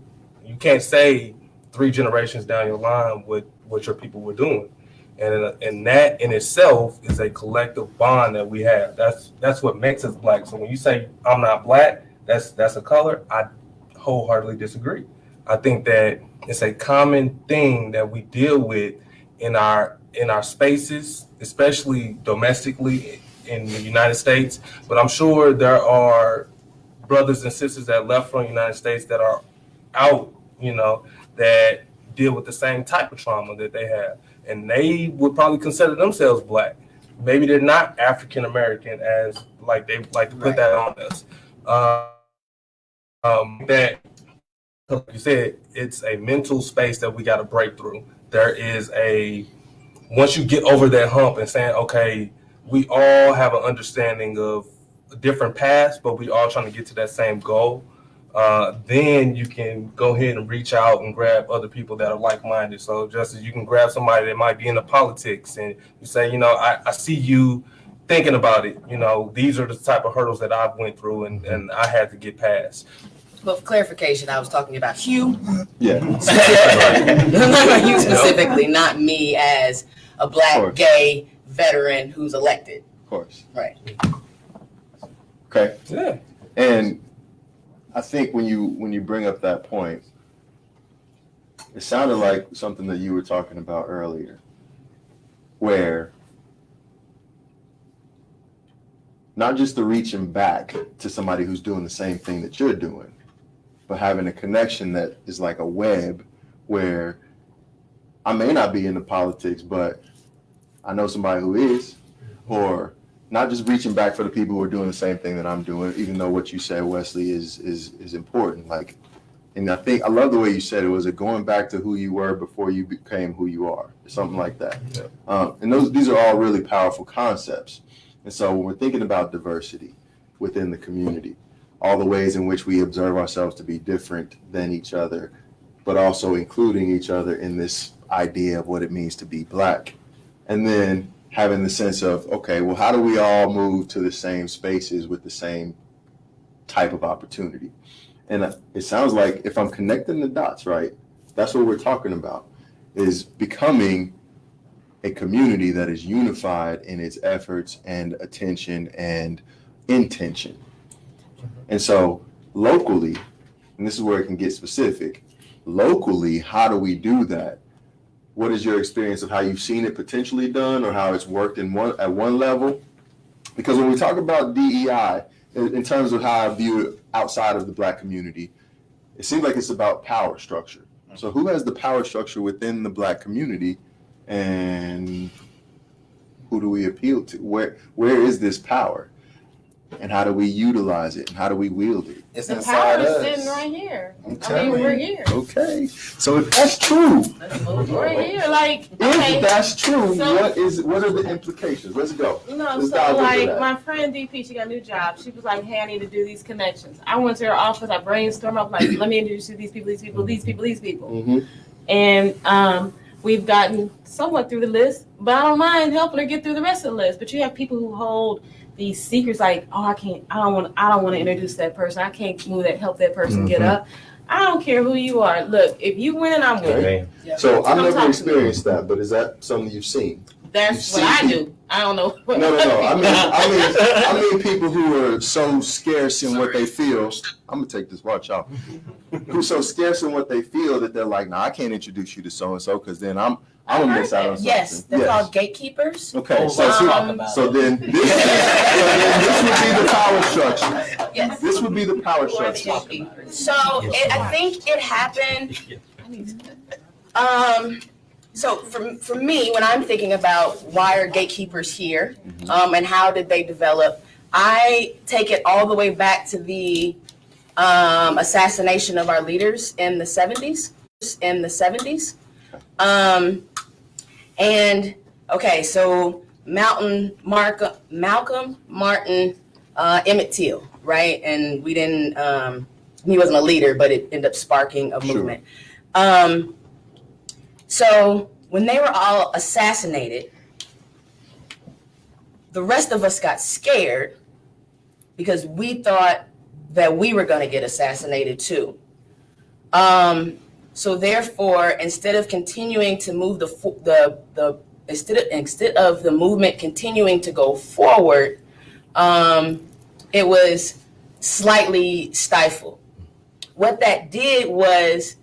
You can't say 3 generations down your line what your people were doing. And that in itself is a collective bond that we have. That's what makes us Black. So when you say I'm not Black, that's a color, I wholeheartedly disagree. I think that it's a common thing that we deal with in our spaces, especially domestically in the United States. But I'm sure there are brothers and sisters that left from the United States that are out, that deal with the same type of trauma that they have. And they would probably consider themselves Black. Maybe they're not African American, as like they like to put that on us. That, like you said, it's a mental space that we got to break through. There is once you get over that hump and saying, okay, we all have an understanding of different paths, but we all trying to get to that same goal. Then you can go ahead and reach out and grab other people that are like-minded. So just as you can grab somebody that might be into politics and you say, I see you thinking about it. These are the type of hurdles that I've went through and I had to get past. Well, for clarification, I was talking about Hugh. Yeah. You specifically, not me as a Black gay veteran who's elected. Of course. Right. Okay. Yeah. And I think when you bring up that point, it sounded like something that you were talking about earlier, where not just the reaching back to somebody who's doing the same thing that you're doing, but having a connection that is like a web where I may not be into politics, but I know somebody who is, or not just reaching back for the people who are doing the same thing that I'm doing, even though what you said, Wesley, is important. Like, and I love the way you said it. Was it going back to who you were before you became who you are, something like that. And these are all really powerful concepts. And so when we're thinking about diversity within the community, all the ways in which we observe ourselves to be different than each other, but also including each other in this idea of what it means to be Black. And then having the sense of, okay, well, how do we all move to the same spaces with the same type of opportunity? And it sounds like, if I'm connecting the dots, right, that's what we're talking about, is becoming a community that is unified in its efforts and attention and intention. And so locally, and this is where it can get specific, locally, how do we do that? What is your experience of how you've seen it potentially done, or how it's worked at one level? Because when we talk about DEI, in terms of how I view it outside of the Black community, it seems like it's about power structure. So who has the power structure within the Black community, and who do we appeal to? Where is this power, and how do we utilize it, and how do we wield it? It's The inside power is us. sitting right here. I'm I telling mean, you. we're here. Okay, so if that's true, We're here. Like, okay. if that's true, So- what are the implications? Let's go. No, Let's so dive into like that. my friend DP, she got a new job. She was like, "Hey, I need to do these connections." I went to her office. I brainstormed. I was like, "Let me introduce you to these people, these people, these people, these people." Mm-hmm. And we've gotten somewhat through the list, but I don't mind helping her get through the rest of the list. But you have people who hold these secrets, like, "Oh, I don't want to introduce that person. I can't help that person get Mhm. up." I don't care who you are. Look, if you win, I'm winning. So I've Come never talk to me. experienced that, but is that something you've seen? That's You what see I do. I don't know. What No. other I people mean people who are so scarce in what they feel. I'm gonna take this watch off. Who's so scarce in what they feel that they're like, "Nah, I can't introduce you to so and so because then I'm gonna miss out on something." Yes, they're called gatekeepers. Okay, Oh, so let's see- talk about so it. then this would be the power structure. Yes. This would be the power Who are the structure. gatekeepers? So I think it happened. So for me, when I'm thinking about why are gatekeepers here, and how did they develop, I take it all the way back to the assassination of our leaders in the 70s. And okay, so Malcolm, Martin, Emmett Till, right? And we didn't. He wasn't a leader, but it ended up sparking a Sure. movement. So when they were all assassinated, the rest of us got scared because we thought that we were going to get assassinated too. So therefore, instead of continuing to move instead of the movement continuing to go forward, it was slightly stifled. What that did was,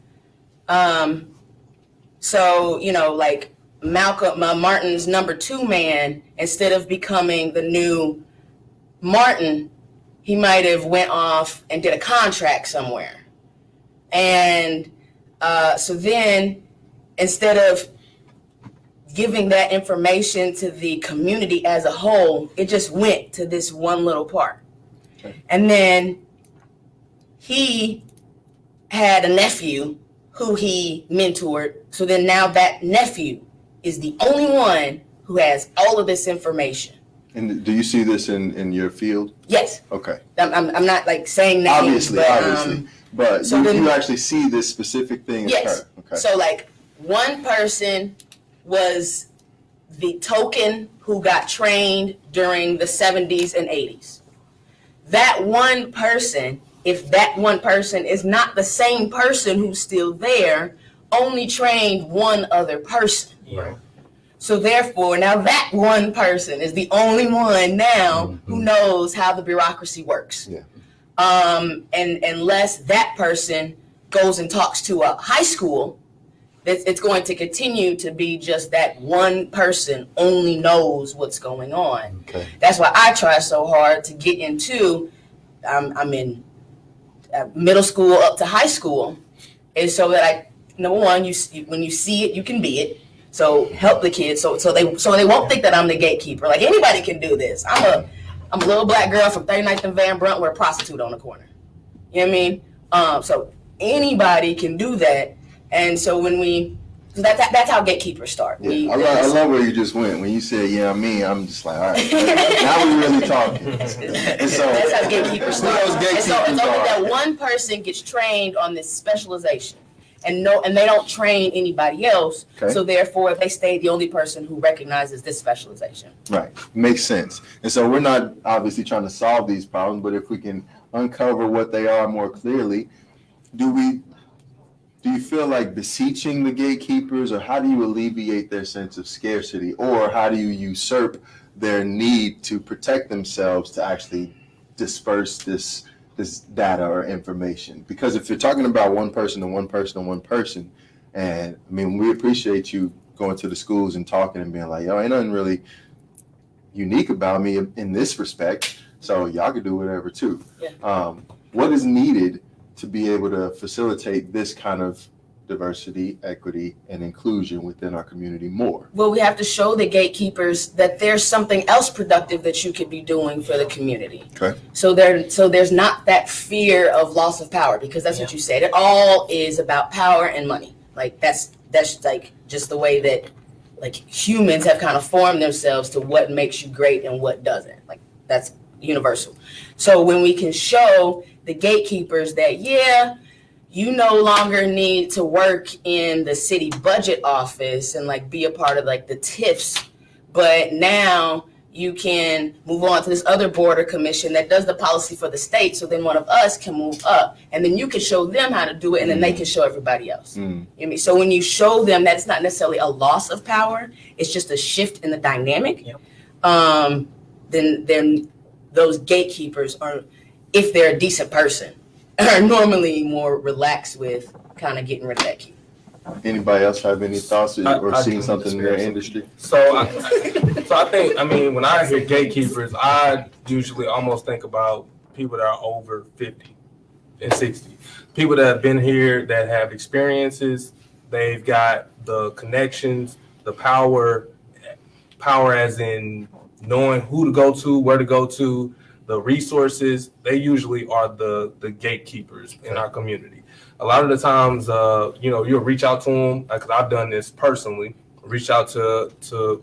so, like Martin's number 2 man, instead of becoming the new Martin, he might have went off and did a contract somewhere. And so then, instead of giving that information to the community as a whole, it just went to this one little part. Okay. And then he had a nephew who he mentored. So then now that nephew is the only one who has all of this information. And do you see this in your field? Yes. Okay. I'm not like saying names. Obviously. But so you actually see this specific thing yes. occur. Okay. So like one person was the token who got trained during the 70s and 80s. That one person, if that one person is not the same person who's still there, only trained one other person. Yeah. So therefore, now that one person is the only one now who knows how the bureaucracy works. Yeah. And unless that person goes and talks to a high school it's going to continue to be just that one person only knows what's going on. Okay. That's why I try so hard to get into, I'm in middle school up to high school, is so that number one, when you see it, you can be it. So help the kids, so they won't think that I'm the gatekeeper. Like, anybody can do this. I'm a little black girl from 39th and Van Brunt with a prostitute on the corner. You know what I mean? So anybody can do that. And so that's how gatekeepers start. Yeah, I love where you just went. When you said, yeah, I'm just like, all right, now we're really talking. And so, that's how gatekeepers start. Gatekeepers and so that one person gets trained on this specialization. And they don't train anybody else. Okay. So therefore, they stay the only person who recognizes this specialization. Right. Makes sense. And so we're not obviously trying to solve these problems, but if we can uncover what they are more clearly, do you feel like beseeching the gatekeepers, or how do you alleviate their sense of scarcity, or how do you usurp their need to protect themselves to actually disperse this data or information? Because if you're talking about one person and one person and one person, and I mean, we appreciate you going to the schools and talking and being like, yo, ain't nothing really unique about me in this respect, so y'all can do whatever too. Yeah. What is needed to be able to facilitate this kind of diversity, equity, and inclusion within our community more? Well, we have to show the gatekeepers that there's something else productive that you could be doing for the community. Okay. So there's not that fear of loss of power, because that's what you said. It all is about power and money. Like that's like just the way that like humans have kind of formed themselves to what makes you great and what doesn't. Like that's universal. So when we can show the gatekeepers that, yeah, you no longer need to work in the city budget office and like be a part of like the TIFs, but now you can move on to this other board or commission that does the policy for the state. So then one of us can move up, and then you can show them how to do it, and then they can show everybody else. You know what I mean? So when you show them that it's not necessarily a loss of power, it's just a shift in the dynamic. Yep. Then those gatekeepers are, if they're a decent person, are normally more relaxed with kind of getting rid of that key. Anybody else have any thoughts or seen something in their industry? So I think, when I hear gatekeepers, I usually almost think about people that are over 50 and 60. People that have been here, that have experiences, they've got the connections, the power as in knowing who to go to, where to go to, the resources. They usually are the gatekeepers in our community. A lot of the times, you'll reach out to them, because I've done this personally, reach out to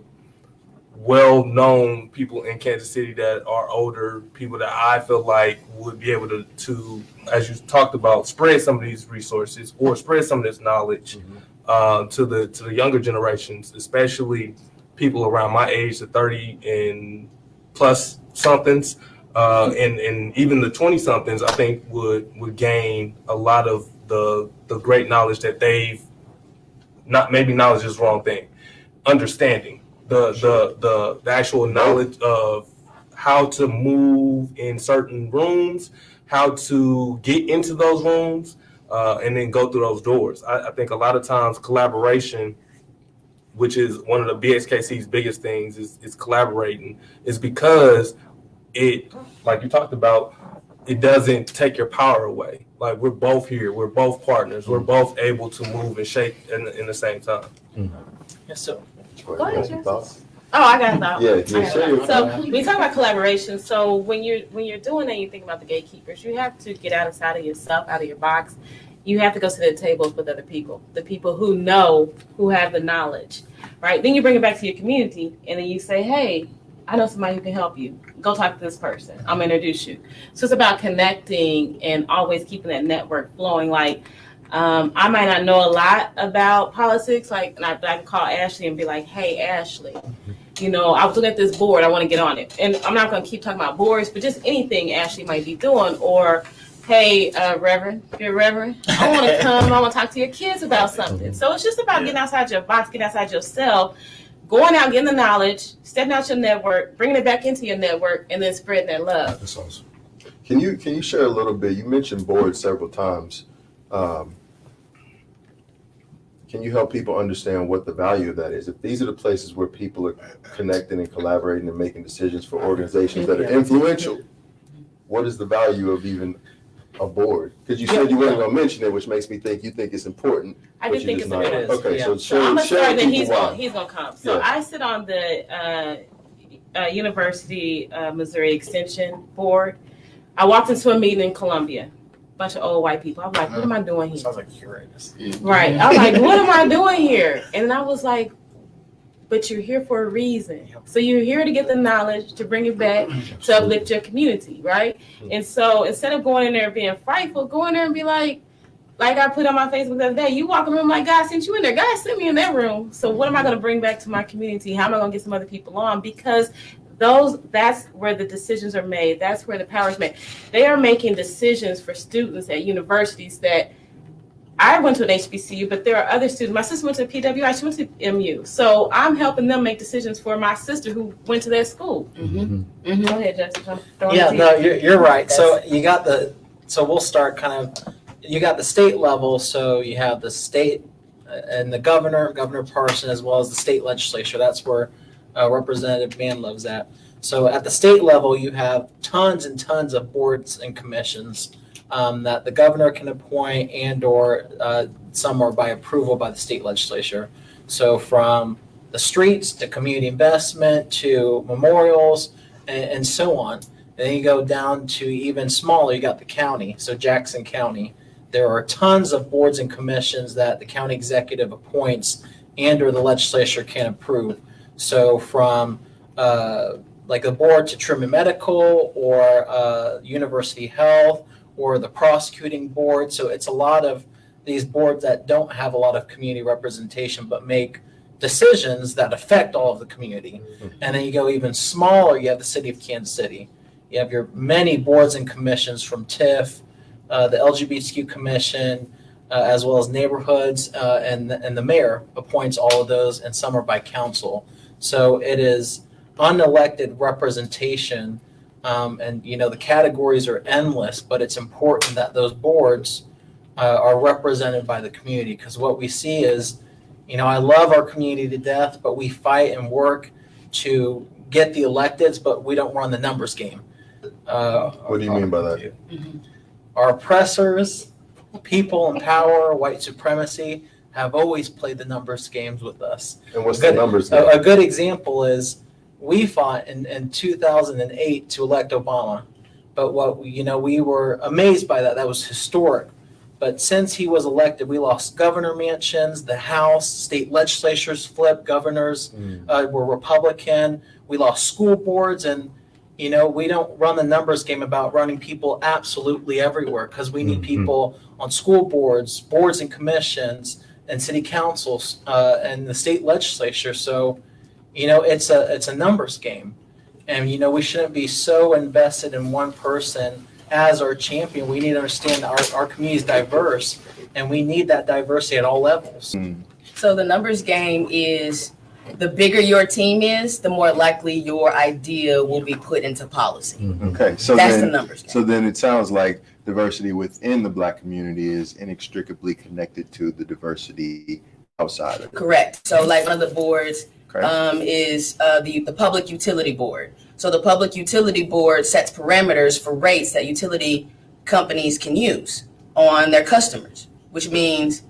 well-known people in Kansas City that are older, people that I feel like would be able to, as you talked about, spread some of these resources or spread some of this knowledge to the younger generations, especially people around my age, the 30 and plus somethings. And even the 20-somethings, I think would gain a lot of the great knowledge that they've not. Maybe knowledge is the wrong thing. Understanding the actual knowledge of how to move in certain rooms, how to get into those rooms, and then go through those doors. I think a lot of times collaboration, which is one of the BXKC's biggest things, is collaborating, is because it, like you talked about, it doesn't take your power away. Like, we're both here, we're both partners, we're both able to move and shake in the same time. Yes, so. Go ahead, Jess. Oh, I got a thought. Yeah. So we talk about collaboration. So when you're doing that, you think about the gatekeepers. You have to get outside of yourself, out of your box. You have to go to the tables with other people, the people who know, who have the knowledge, right? Then you bring it back to your community, and then you say, hey, I know somebody who can help you. Go talk to this person. I'm going to introduce you. So it's about connecting and always keeping that network flowing. Like, I might not know a lot about politics, but I can call Ashley and be like, hey, Ashley, I was looking at this board. I want to get on it. And I'm not going to keep talking about boards, but just anything Ashley might be doing. Or, hey, Reverend, you're Reverend, I want to come. I want to talk to your kids about something. So it's just about getting outside your box, getting outside yourself, going out, getting the knowledge, stepping out your network, bringing it back into your network, and then spreading that love. That's awesome. Can you share a little bit? You mentioned boards several times. can you help people understand what the value of that is? If these are the places where people are connecting and collaborating and making decisions for organizations that are influential, what is the value of even a board? Because you said you weren't going to mention it, which makes me think you think it's important. I do think it's important. Okay, Yeah. so So I'm gonna start, then he's why. gonna come. So Yeah. I sit on the University Missouri Extension Board. I walked into a meeting in Columbia, bunch of old white people. I'm like, what am I doing here? Sounds like curate. Right. I'm like, what am I doing here? And I was like, but you're here for a reason. So you're here to get the knowledge, to bring it back, to uplift your community, right? And so instead of going in there and being frightful, go in there and be like I put on my Facebook the other day, you walk in the room like, God sent you in there. God sent me in that room. So what am I going to bring back to my community? How am I going to get some other people on? Because that's where the decisions are made. That's where the power is made. They are making decisions for students at universities that I went to an HBCU, but there are other students. My sister went to PWI, she went to MU. So I'm helping them make decisions for my sister who went to their school. Go ahead, Justin. Yeah, no, you're right. So we'll start you got the state level. So you have the state and the Governor Parson, as well as the state legislature. That's where Representative Manlove's at. So at the state level, you have tons and tons of boards and commissions that the governor can appoint, and or some are by approval by the state legislature. So from the streets to community investment to memorials and so on. And then you go down to even smaller, you got the county, so Jackson County. There are tons of boards and commissions that the county executive appoints and or the legislature can approve. So from like a board to Truman Medical or University Health or the prosecuting board. So it's a lot of these boards that don't have a lot of community representation but make decisions that affect all of the community. And then you go even smaller, you have the city of Kansas City. You have your many boards and commissions from TIF, the LGBTQ commission, as well as neighborhoods, and the mayor appoints all of those, and some are by council. So it is unelected representation, and the categories are endless, but it's important that those boards are represented by the community, because what we see is, I love our community to death, but we fight and work to get the electeds, but we don't run the numbers game. What do you mean by that? Our oppressors, people in power, white supremacy, have always played the numbers games with us. And what's the numbers game? A good example is we fought in 2008 to elect Obama, but we were amazed by that. That was historic. But since he was elected, we lost governor mansions, the House, state legislatures flipped, governors were Republican. We lost school boards, and we don't run the numbers game about running people absolutely everywhere, because we need people on school boards and commissions and city councils and the state legislature. So, it's a numbers game, and we shouldn't be so invested in one person as our champion. We need to understand our community is diverse, and we need that diversity at all levels. So the numbers game is, the bigger your team is, the more likely your idea will be put into policy. Okay, so That's then, the numbers game. So then it sounds like diversity within the Black community is inextricably connected to the diversity outside of it. Correct. So like one of the boards is the Public Utility Board. So the Public Utility Board sets parameters for rates that utility companies can use on their customers, which means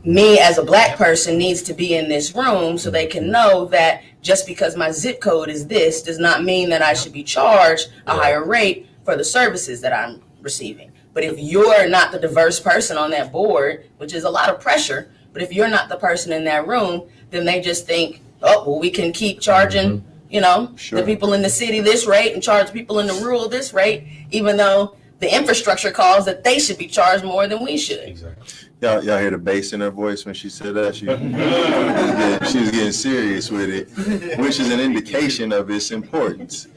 me as a Black person needs to be in this room so they can know that just because my zip code is this does not mean that I should be charged a higher rate for the services that I'm receiving. But if you're not the diverse person on that board, which is a lot of pressure, but if you're not the person in that room, then they just think, oh, well, we can keep charging, the people in the city this rate and charge people in the rural this rate, even though the infrastructure calls that they should be charged more than we should. Exactly. Y'all hear the bass in her voice when she said that? She was getting serious with it, which is an indication of its importance.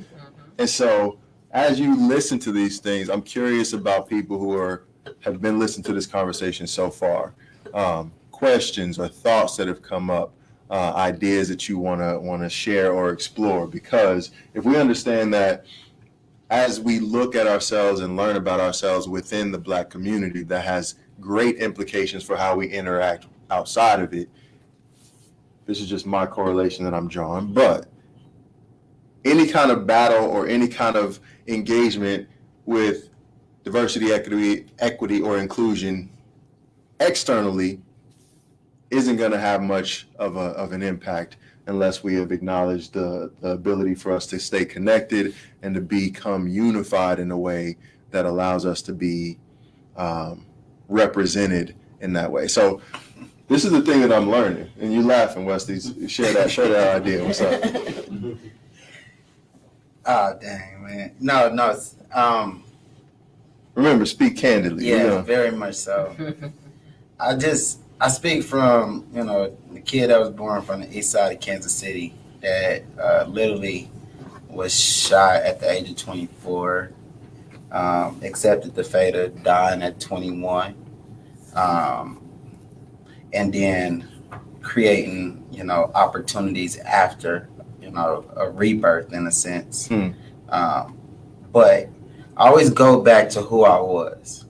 And so as you listen to these things, I'm curious about people who have been listening to this conversation so far. Questions or thoughts that have come up, ideas that you want to share or explore, because if we understand that as we look at ourselves and learn about ourselves within the Black community, that has great implications for how we interact outside of it. This is just my correlation that I'm drawing, but any kind of battle or any kind of engagement with diversity, equity, or inclusion externally isn't going to have much of an impact unless we have acknowledged the ability for us to stay connected and to become unified in a way that allows us to be represented in that way. So this is the thing that I'm learning, and you laughing, Wesley. Share that idea. What's up? Oh, dang, man. No. It's, remember, speak candidly. yeah, You know? very much so. I speak from, the kid that was born from the east side of Kansas City that literally was shot at the age of 24, accepted the fate of dying at 21, and then creating, opportunities after, a rebirth in a sense. But I always go back to who I was.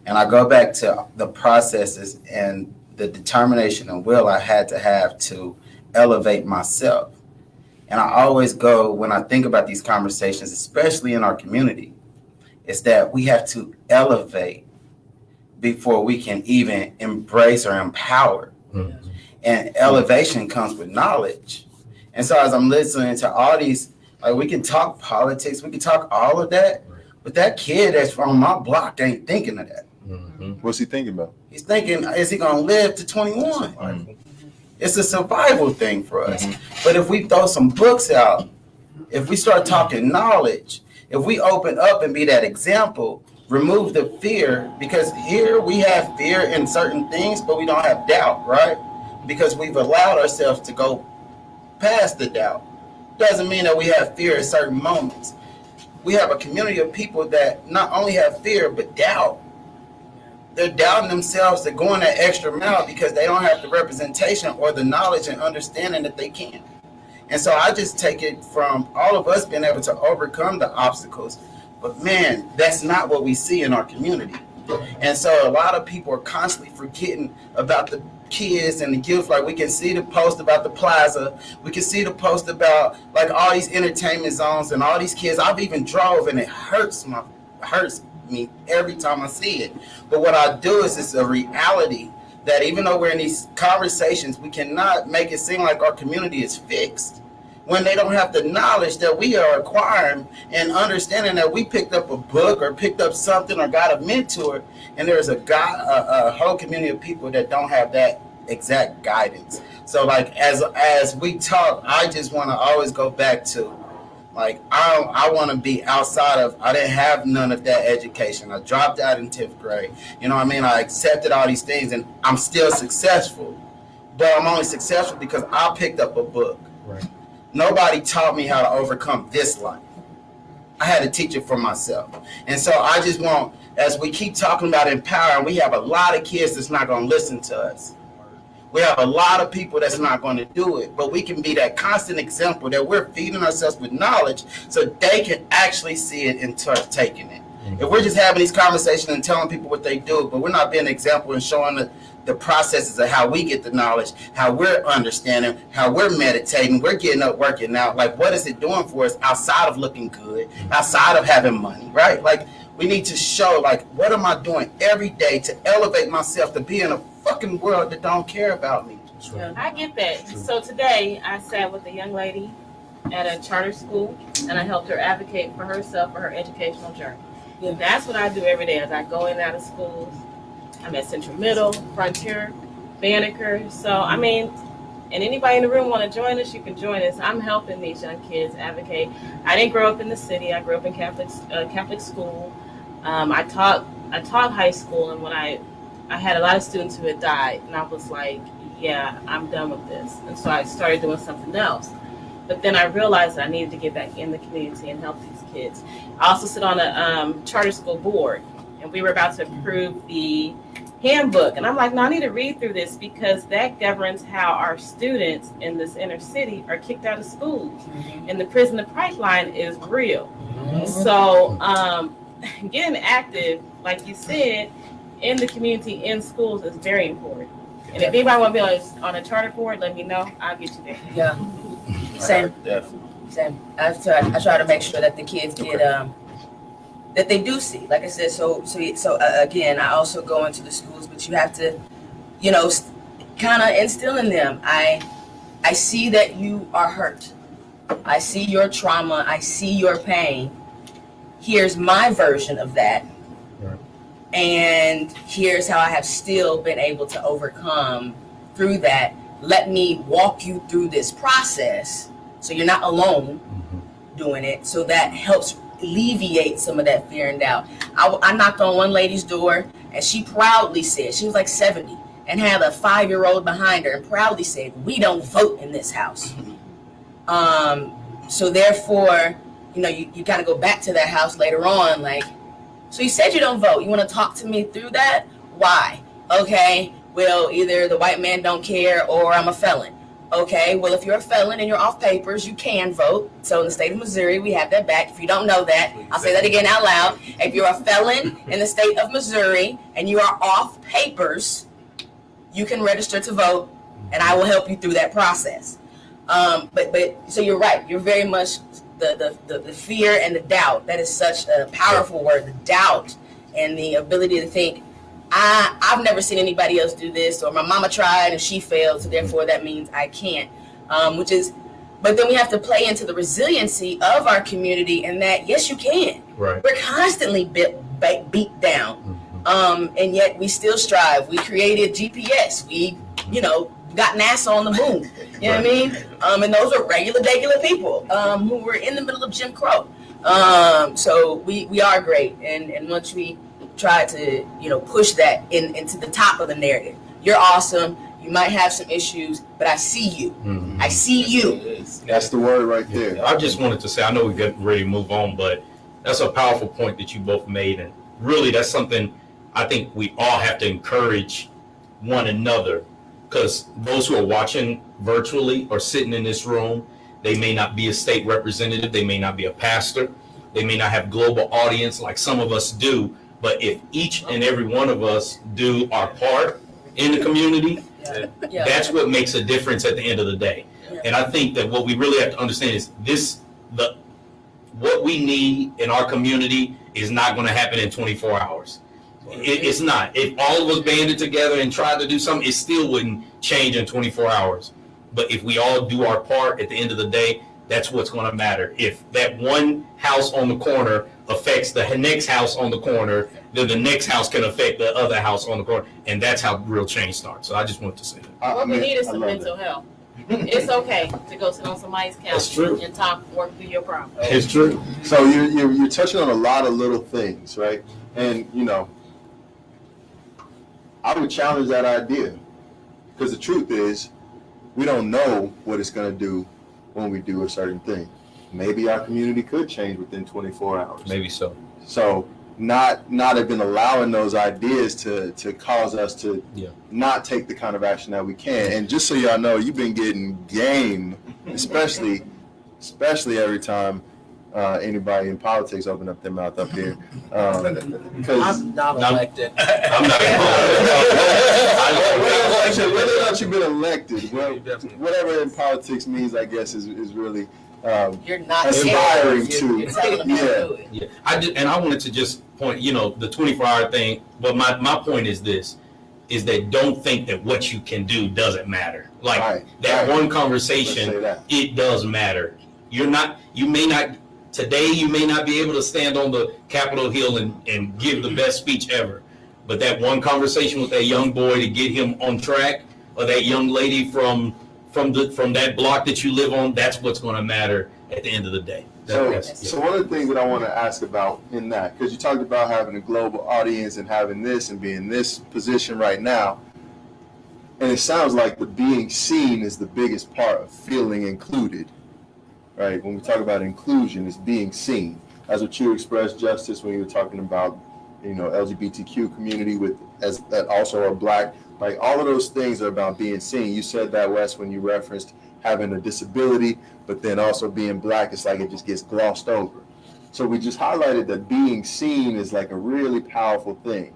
And I go back to the processes and the determination and will I had to have to elevate myself. And I always go, when I think about these conversations, especially in our community, is that we have to elevate before we can even embrace or empower. Mm-hmm. And elevation comes with knowledge. And so as I'm listening to all these, like, we can talk politics, we can talk all of that, but that kid that's from my block ain't thinking of that. Mm-hmm. What's he thinking about? He's thinking, is he going to live to 21? Mm-hmm. It's a survival thing for us. Mm-hmm. But if we throw some books out, if we start talking knowledge, if we open up and be that example, remove the fear, because here we have fear in certain things, but we don't have doubt, right? Because we've allowed ourselves to go past the doubt. Doesn't mean that we have fear at certain moments. We have a community of people that not only have fear, but doubt. They're doubting themselves to go in that extra mile because they don't have the representation or the knowledge and understanding that they can. And so I just take it from all of us being able to overcome the obstacles. But man, that's not what we see in our community. And so a lot of people are constantly forgetting about the kids and the youth. Like, we can see the post about the plaza. We can see the post about like all these entertainment zones and all these kids. I've even drove and it hurts me every time I see it. But what I do is it's a reality that even though we're in these conversations, we cannot make it seem like our community is fixed when they don't have the knowledge that we are acquiring and understanding that we picked up a book or picked up something or got a mentor, and there's a whole community of people that don't have that exact guidance. So like as we talk, I just want to always go back to, like, I want to be outside of, I didn't have none of that education. I dropped out in 10th grade. You know what I mean? I accepted all these things and I'm still successful, but I'm only successful because I picked up a book. Right. Nobody taught me how to overcome this life. I had to teach it for myself. And so I just want, as we keep talking about empowering, we have a lot of kids that's not going to listen to us. We have a lot of people that's not going to do it, but we can be that constant example that we're feeding ourselves with knowledge so they can actually see it and start taking it. Mm-hmm. If we're just having these conversations and telling people what they do, but we're not being an example and showing the processes of how we get the knowledge, how we're understanding, how we're meditating, we're getting up, working out, like, what is it doing for us outside of looking good, outside of having money, right? Like, we need to show, like, what am I doing every day to elevate myself to be in a fucking world that don't care about me? Yeah, I get that. So today I sat with a young lady at a charter school and I helped her advocate for herself for her educational journey. Yeah. That's what I do every day as I go in and out of schools. I'm at Central Middle, Frontier, Banneker. So, I mean, and anybody in the room want to join us, you can join us. I'm helping these young kids advocate. I didn't grow up in the city. I grew up in Catholic school. I taught high school, and when I had a lot of students who had died, and I was like, yeah, I'm done with this. And so I started doing something else. But then I realized that I needed to get back in the community and help these kids. I also sit on a charter school board, and we were about to approve the handbook. And I'm like, no, I need to read through this because that governs how our students in this inner city are kicked out of schools. Mm-hmm. And the prisoner pipeline is real. Mm-hmm. So getting active, like you said, in the community, in schools is very important. And if anybody want to be on a charter board, let me know. I'll get you there. Yeah. Same. Same. I try to make sure that the kids get that they do see. Like I said, so again, I also go into the schools, but you have to, kind of instill in them. I see that you are hurt. I see your trauma. I see your pain. Here's my version of that. Right. And here's how I have still been able to overcome through that. Let me walk you through this process so you're not alone doing it. So that helps alleviate some of that fear and doubt. I knocked on one lady's door and she proudly said, she was like 70 and had a 5-year-old behind her and proudly said, we don't vote in this house. So therefore, you kind of go back to that house later on, like, so you said you don't vote. You want to talk to me through that? Why? Okay, well, either the white man don't care or I'm a felon. Okay, well, if you're a felon and you're off papers, you can vote. So in the state of Missouri, we have that back. If you don't know that, I'll say that again out loud. If you're a felon in the state of Missouri and you are off papers, you can register to vote, and I will help you through that process. But so you're right. You're very much the fear and the doubt. That is such a powerful word, the doubt and the ability to think, I've never seen anybody else do this, or my mama tried and she failed, so therefore that means I can't. But then we have to play into the resiliency of our community and that, yes, you can. Right. We're constantly beat down, and yet we still strive. We created GPS. We, got NASA on the moon. You know what I mean? And those are regular people who were in the middle of Jim Crow. So we are great, and once we try to push that into the top of the narrative, you're awesome. You might have some issues, but I see you. I see you. That's the word right there. I just wanted to say, I know we're getting ready to move on, but that's a powerful point that you both made, and really that's something I think we all have to encourage one another, because those who are watching virtually or sitting in this room, they may not be a state representative, they may not be a pastor, they may not have global audience like some of us do, but if each and every one of us do our part in the community, that's what makes a difference at the end of the day. And I think that what we really have to understand is what we need in our community is not going to happen in 24 hours. It's not. If all of us banded together and tried to do something, it still wouldn't change in 24 hours. But if we all do our part at the end of the day, that's what's going to matter. If that one house on the corner affects the next house on the corner, then the next house can affect the other house on the corner. And that's how real change starts. So I just wanted to say that. What we need is some mental health. It's okay to go sit on somebody's couch and work through your problem. It's true. So you're touching on a lot of little things, right? And, I would challenge that idea, because the truth is we don't know what it's going to do when we do a certain thing. Maybe our community could change within 24 hours. Maybe so. So not even allowing those ideas to cause us to not take the kind of action that we can. And just so y'all know, you've been getting game, especially every time anybody in politics open up their mouth up here. Because I'm not elected. I'm not. Whether or not you've been elected, whatever in politics means, I guess, is really you're not inspiring you're telling them how to do it. Yeah. I wanted to just point, the 24-hour thing. But my point is this: is that don't think that what you can do doesn't matter. Like one conversation, it does matter. You may not. Today, you may not be able to stand on the Capitol Hill and give the best speech ever. But that one conversation with that young boy to get him on track, or that young lady from that block that you live on, that's what's going to matter at the end of the day. So one of the things that I want to ask about in that, because you talked about having a global audience and having this and being in this position right now, and it sounds like the being seen is the biggest part of feeling included. Right, when we talk about inclusion, it's being seen. As what you expressed, Justice, when you were talking about, LGBTQ community that also are Black, like all of those things are about being seen. You said that, Wes, when you referenced having a disability, but then also being Black, it's like it just gets glossed over. So we just highlighted that being seen is like a really powerful thing.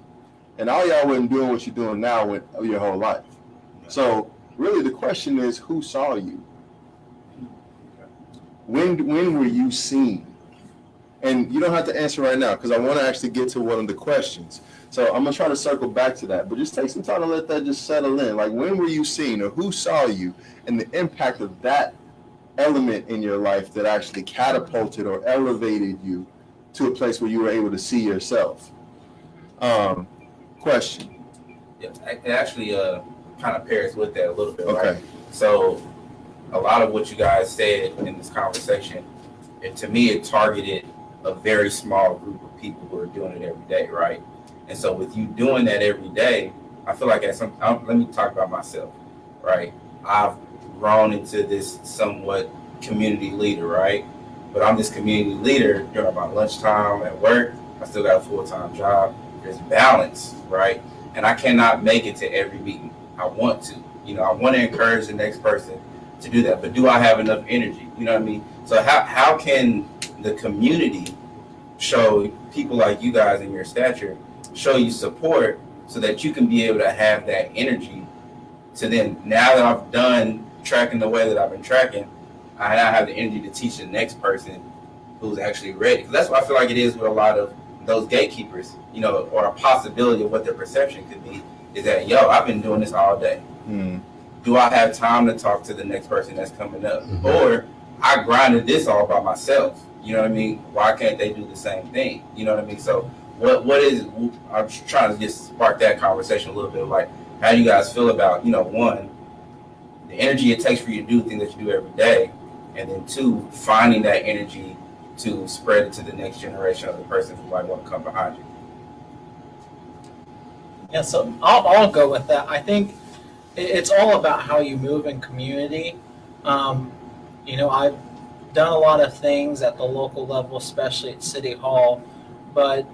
And all y'all wasn't doing what you're doing now your whole life. So really the question is, who saw you? When were you seen? And you don't have to answer right now because I want to actually get to one of the questions. So I'm going to try to circle back to that. But just take some time to let that just settle in. Like, when were you seen, or who saw you, and the impact of that element in your life that actually catapulted or elevated you to a place where you were able to see yourself? Question. Yeah, it actually kind of pairs with that a little bit, Okay. right? So a lot of what you guys said in this conversation, to me, it targeted a very small group of people who are doing it every day, right? And so with you doing that every day, I feel like let me talk about myself, right? I've grown into this somewhat community leader, right? But I'm this community leader during my lunchtime at work. I still got a full-time job. There's balance, right? And I cannot make it to every meeting. I want to. I want to encourage the next person to do that. But do I have enough energy? You know what I mean? So how can the community show people like you guys in your stature, show you support so that you can be able to have that energy to then, now that I've done tracking the way that I've been tracking, I now have the energy to teach the next person who's actually ready. Because that's what I feel like it is with a lot of those gatekeepers, or a possibility of what their perception could be, is that, I've been doing this all day. Do I have time to talk to the next person that's coming up? Or I grinded this all by myself. You know what I mean? Why can't they do the same thing? You know what I mean? So what is, I'm trying to just spark that conversation a little bit, like, how do you guys feel about, one, the energy it takes for you to do things that you do every day, and then two, finding that energy to spread it to the next generation of the person who might want to come behind you? Yeah, so I'll go with that. I think it's all about how you move in community. I've done a lot of things at the local level, especially at City Hall, but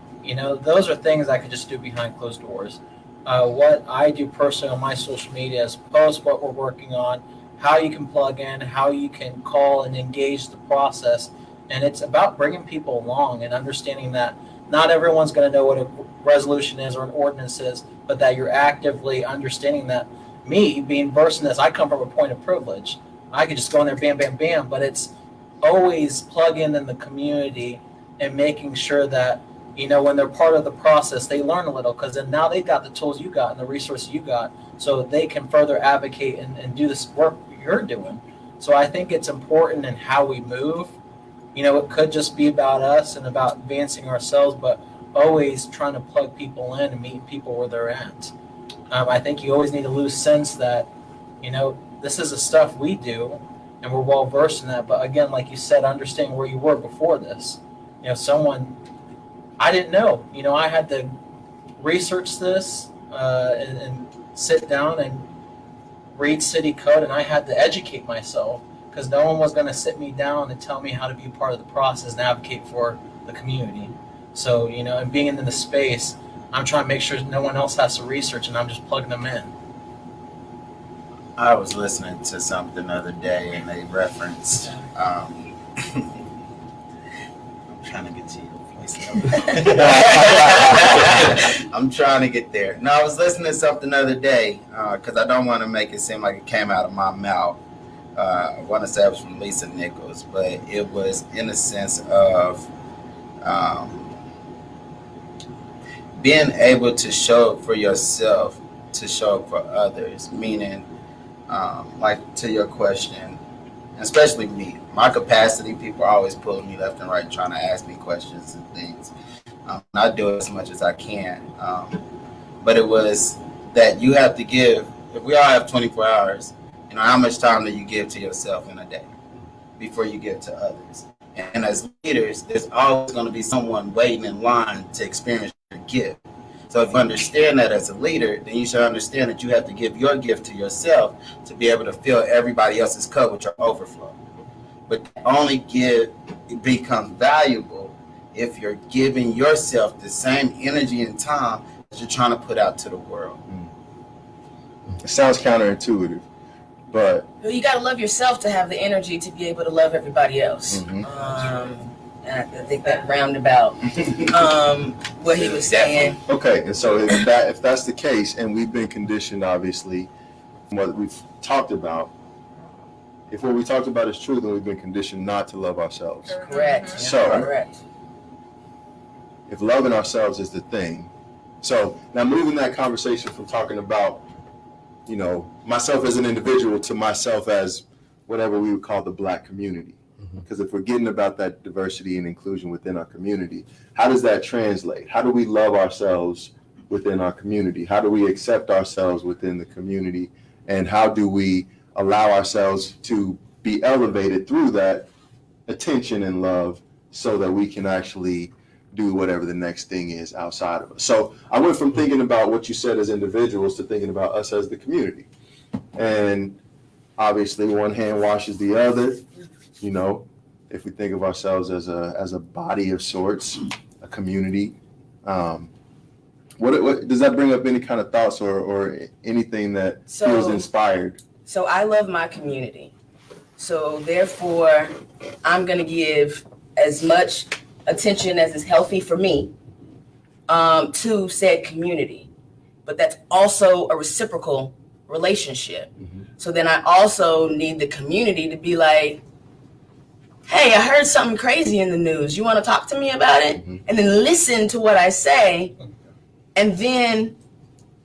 those are things I could just do behind closed doors. What I do personally on my social media is post what we're working on, how you can plug in, how you can call and engage the process. And it's about bringing people along and understanding that not everyone's going to know what a resolution is or an ordinance is, but that you're actively understanding that. Me, being versed in this, I come from a point of privilege. I could just go in there, bam, bam, bam, but it's always plug in the community and making sure that, when they're part of the process, they learn a little, because then now they've got the tools you got and the resources you got, so they can further advocate and do this work you're doing. So I think it's important in how we move. It could just be about us and about advancing ourselves, but always trying to plug people in and meet people where they're at. I think you always need to lose sense that, this is the stuff we do and we're well versed in that. But again, like you said, understanding where you were before this. I didn't know. I had to research this and sit down and read city code, and I had to educate myself because no one was going to sit me down and tell me how to be a part of the process and advocate for the community. So, and being in the space, I'm trying to make sure no one else has to research, and I'm just plugging them in. I was listening to something the other day, and they referenced, I'm trying to get to your voice. I'm trying to get there. No, I was listening to something the other day, because I don't want to make it seem like it came out of my mouth. I want to say it was from Lisa Nichols, but it was in the sense of being able to show up for yourself, to show up for others, meaning, like to your question, especially me, my capacity, people are always pulling me left and right, trying to ask me questions and things. I do it as much as I can. But it was that you have to give, if we all have 24 hours, how much time do you give to yourself in a day before you give to others? And as leaders, there's always going to be someone waiting in line to experience your gift. So if you understand that as a leader, then you should understand that you have to give your gift to yourself to be able to fill everybody else's cup with your overflow. But only give becomes valuable if you're giving yourself the same energy and time that you're trying to put out to the world. It sounds counterintuitive, but You got to love yourself to have the energy to be able to love everybody else. And I think that roundabout what he was saying. okay. And so if that's the case, and we've been conditioned, obviously, what we've talked about, if what we talked about is true, then we've been conditioned not to love ourselves. Correct. So, Correct. if loving ourselves is the thing, so now moving that conversation from talking about, you know, myself as an individual to myself as whatever we would call the Black community. Because if we're getting about that diversity and inclusion within our community, how does that translate? How do we love ourselves within our community? How do we accept ourselves within the community? And how do we allow ourselves to be elevated through that attention and love so that we can actually do whatever the next thing is outside of us? So I went from thinking about what you said as individuals to thinking about us as the community. And obviously one hand washes the other. You know, if we think of ourselves as a body of sorts, a community, what does that bring up? Any kind of thoughts or anything that feels inspired? So I love my community. So therefore, I'm going to give as much attention as is healthy for me to said community. But that's also a reciprocal relationship. Mm-hmm. So then I also need the community to be like, hey, I heard something crazy in the news. You want to talk to me about it? Mm-hmm. And then listen to what I say. And then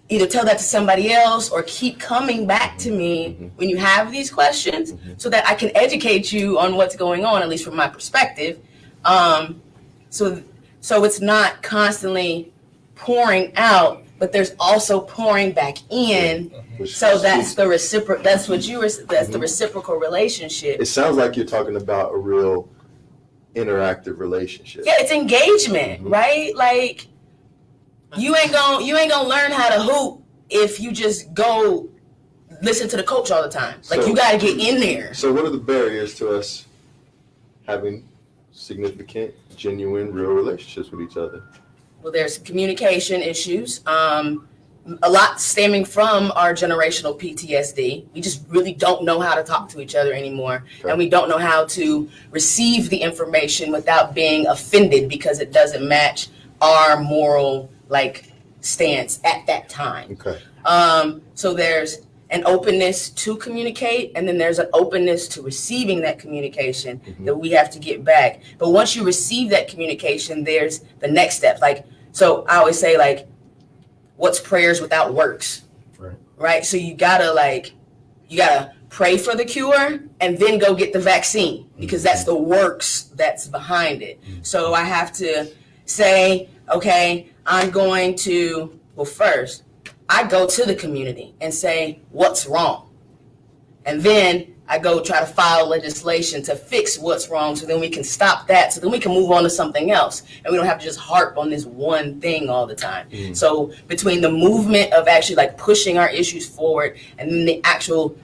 either tell that to somebody else or keep coming back to me when you have these questions so that I can educate you on what's going on, at least from my perspective. So it's not constantly pouring out, but there's also pouring back in. So that's the reciprocal. That's what you were. That's the reciprocal relationship. It sounds like you're talking about a real interactive relationship. Yeah, it's engagement, right? Like you ain't gonna learn how to hoop if you just go listen to the coach all the time. Like you got to get in there. So what are the barriers to us having significant, genuine, real relationships with each other? Well, there's communication issues. A lot stemming from our generational PTSD. We just really don't know how to talk to each other anymore. Okay. And we don't know how to receive the information without being offended because it doesn't match our moral stance at that time. Okay. So there's an openness to communicate, and then there's an openness to receiving that communication that we have to get back. But once you receive that communication, there's the next step. So I always say what's prayers without works? Right? So you gotta pray for the cure and then go get the vaccine because that's the works that's behind it. So I have to say, okay, I'm going to, first, I go to the community and say, what's wrong? And then I go try to file legislation to fix what's wrong so then we can stop that, so then we can move on to something else. And we don't have to just harp on this one thing all the time. So between the movement of actually pushing our issues forward and then the actual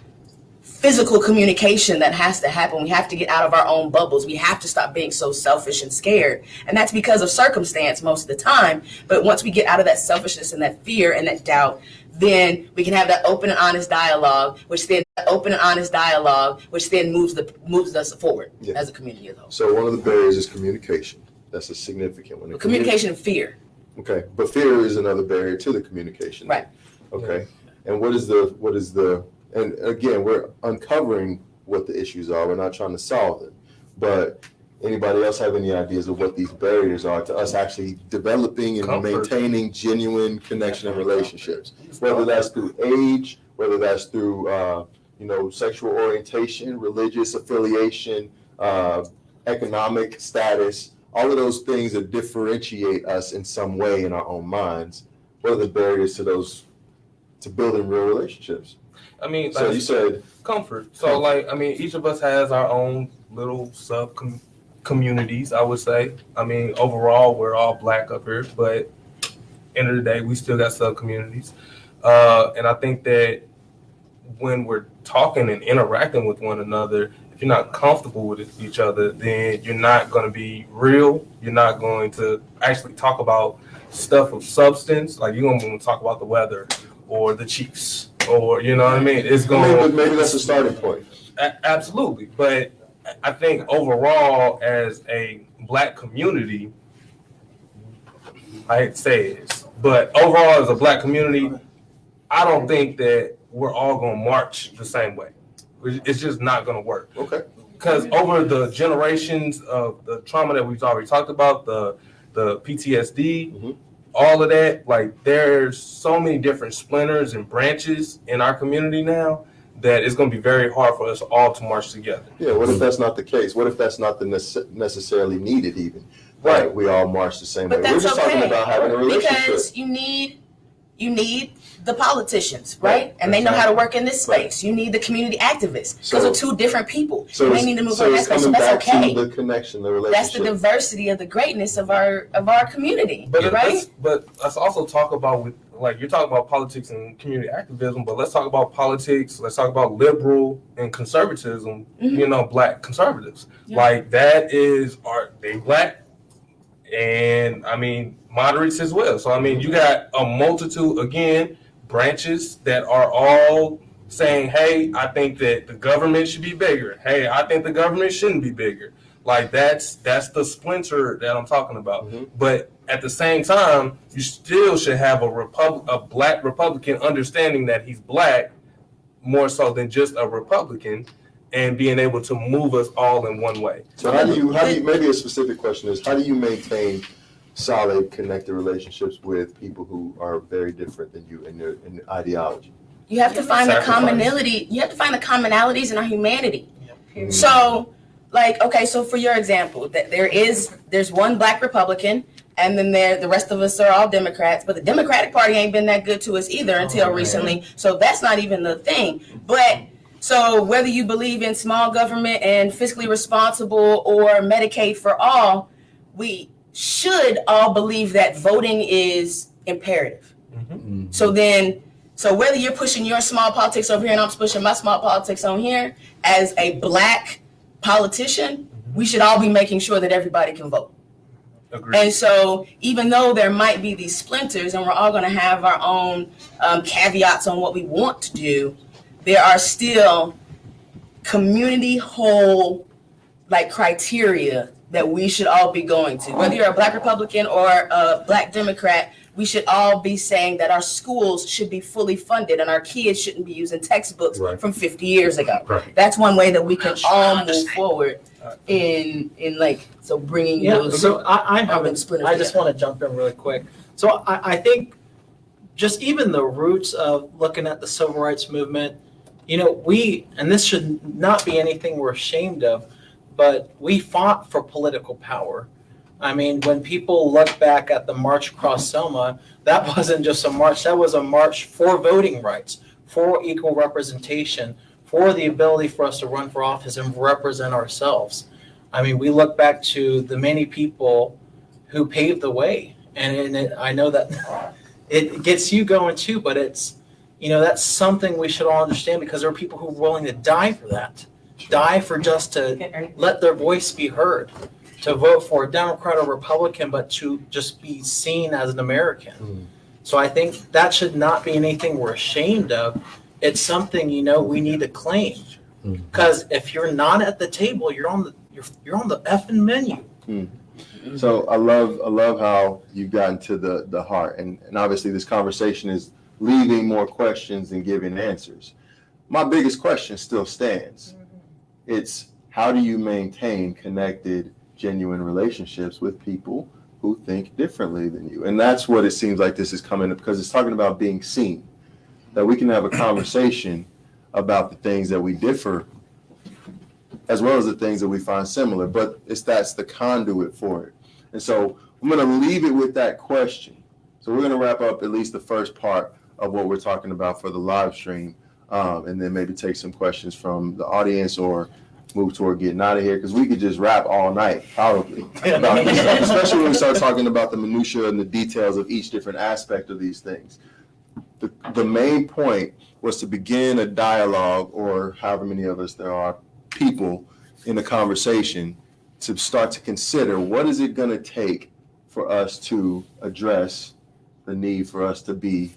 physical communication that has to happen, we have to get out of our own bubbles. We have to stop being so selfish and scared. And that's because of circumstance most of the time. But once we get out of that selfishness and that fear and that doubt, then we can have that open and honest dialogue, which then moves us forward as a community as a whole. So one of the barriers is communication. That's a significant one. Communication and fear. Okay, but fear is another barrier to the communication. Right. Okay, and what is the and again, we're uncovering what the issues are. We're not trying to solve them. But anybody else have any ideas of what these barriers are to us actually developing and maintaining genuine connection and relationships? Whether that's through age, whether that's through sexual orientation, religious affiliation, economic status, all of those things that differentiate us in some way in our own minds. What are the barriers to building real relationships? I mean, so you said comfort. So each of us has our own little sub communities, I would say. I mean, overall, we're all Black up here, but end of the day, we still got sub communities. And I think that when we're talking and interacting with one another, if you're not comfortable with each other, then you're not going to be real. You're not going to actually talk about stuff of substance. You're going to talk about the weather or the Chiefs. Or you know what I mean? It's going. Maybe that's a starting point. Absolutely, but I think overall, as a Black community, I hate to say this, but overall as a Black community, I don't think that we're all going to march the same way. It's just not going to work. Okay. Because over the generations of the trauma that we've already talked about, the PTSD, all of that, like there's so many different splinters and branches in our community now that it's going to be very hard for us all to march together. Yeah, what if that's not the case? What if that's not the necessarily needed even? Right. We all march the same But way. that's We're just okay, talking about having a relationship. because you need the politicians, right? And they know how to work in this space. You need the community activists. Those are two different people. So they need to move on that it's space. So coming that's back okay. to the connection, the relationship. That's the diversity of the greatness of our community, But right? let's also talk about, like, you're talking about politics and community activism, but let's talk about politics. Let's talk about liberal and conservatism. You know, Black conservatives. Yeah. Like they Black, and I mean moderates as well. So I mean, you got a multitude again branches that are all saying, hey, I think that the government should be bigger. Hey, I think the government shouldn't be bigger. Like that's the splinter that I'm talking about. But at the same time, you still should have a Black Republican understanding that he's Black more so than just a Republican, and being able to move us all in one way. So how do you maybe a specific question is, how do you maintain solid connected relationships with people who are very different than you in their ideology? You have to find the commonality. You have to find the commonalities in our humanity. So, like, okay, so for your example, that there's one Black Republican, and then the rest of us are all Democrats, but the Democratic Party ain't been that good to us either until recently. So that's not even the thing. But so whether you believe in small government and fiscally responsible or Medicaid for all, we should all believe that voting is imperative. So whether you're pushing your small politics over here and I'm pushing my small politics on here, as a Black politician, we should all be making sure that everybody can vote. Agreed. And so even though there might be these splinters and we're all going to have our own caveats on what we want to do, there are still community whole like criteria that we should all be going to. Whether you're a Black Republican or a Black Democrat, we should all be saying that our schools should be fully funded and our kids shouldn't be using textbooks from 50 years ago. Right. That's one way that we can all move forward in like, so bringing those. So I just together. want to jump in really quick. So I think just even the roots of looking at the civil rights movement, you know, and this should not be anything we're ashamed of, but we fought for political power. I mean, when people look back at the March across Selma, that wasn't just a march, that was a march for voting rights, for equal representation, for the ability for us to run for office and represent ourselves. I mean, we look back to the many people who paved the way. And I know that it gets you going too, but it's, you know, that's something we should all understand, because there are people who are willing to die for that, die for just to let their voice be heard, to vote for a Democrat or Republican, but to just be seen as an American. So I think that should not be anything we're ashamed of. It's something, you know, we need to claim, because if you're not at the table, you're on the effing menu. So I love how you've gotten to the heart, and obviously this conversation is leaving more questions than giving answers. My biggest question still stands. It's, how do you maintain connected, genuine relationships with people who think differently than you? And that's what it seems like this is coming up, because it's talking about being seen, that we can have a conversation about the things that we differ as well as the things that we find similar, but that's the conduit for it. And so I'm going to leave it with that question. So we're going to wrap up at least the first part of what we're talking about for the live stream, and then maybe take some questions from the audience or move toward getting out of here, because we could just rap all night, probably, about this stuff, especially when we start talking about the minutiae and the details of each different aspect of these things. The main point was to begin a dialogue, or however many of us there are, people in the conversation, to start to consider, what is it going to take for us to address the need for us to be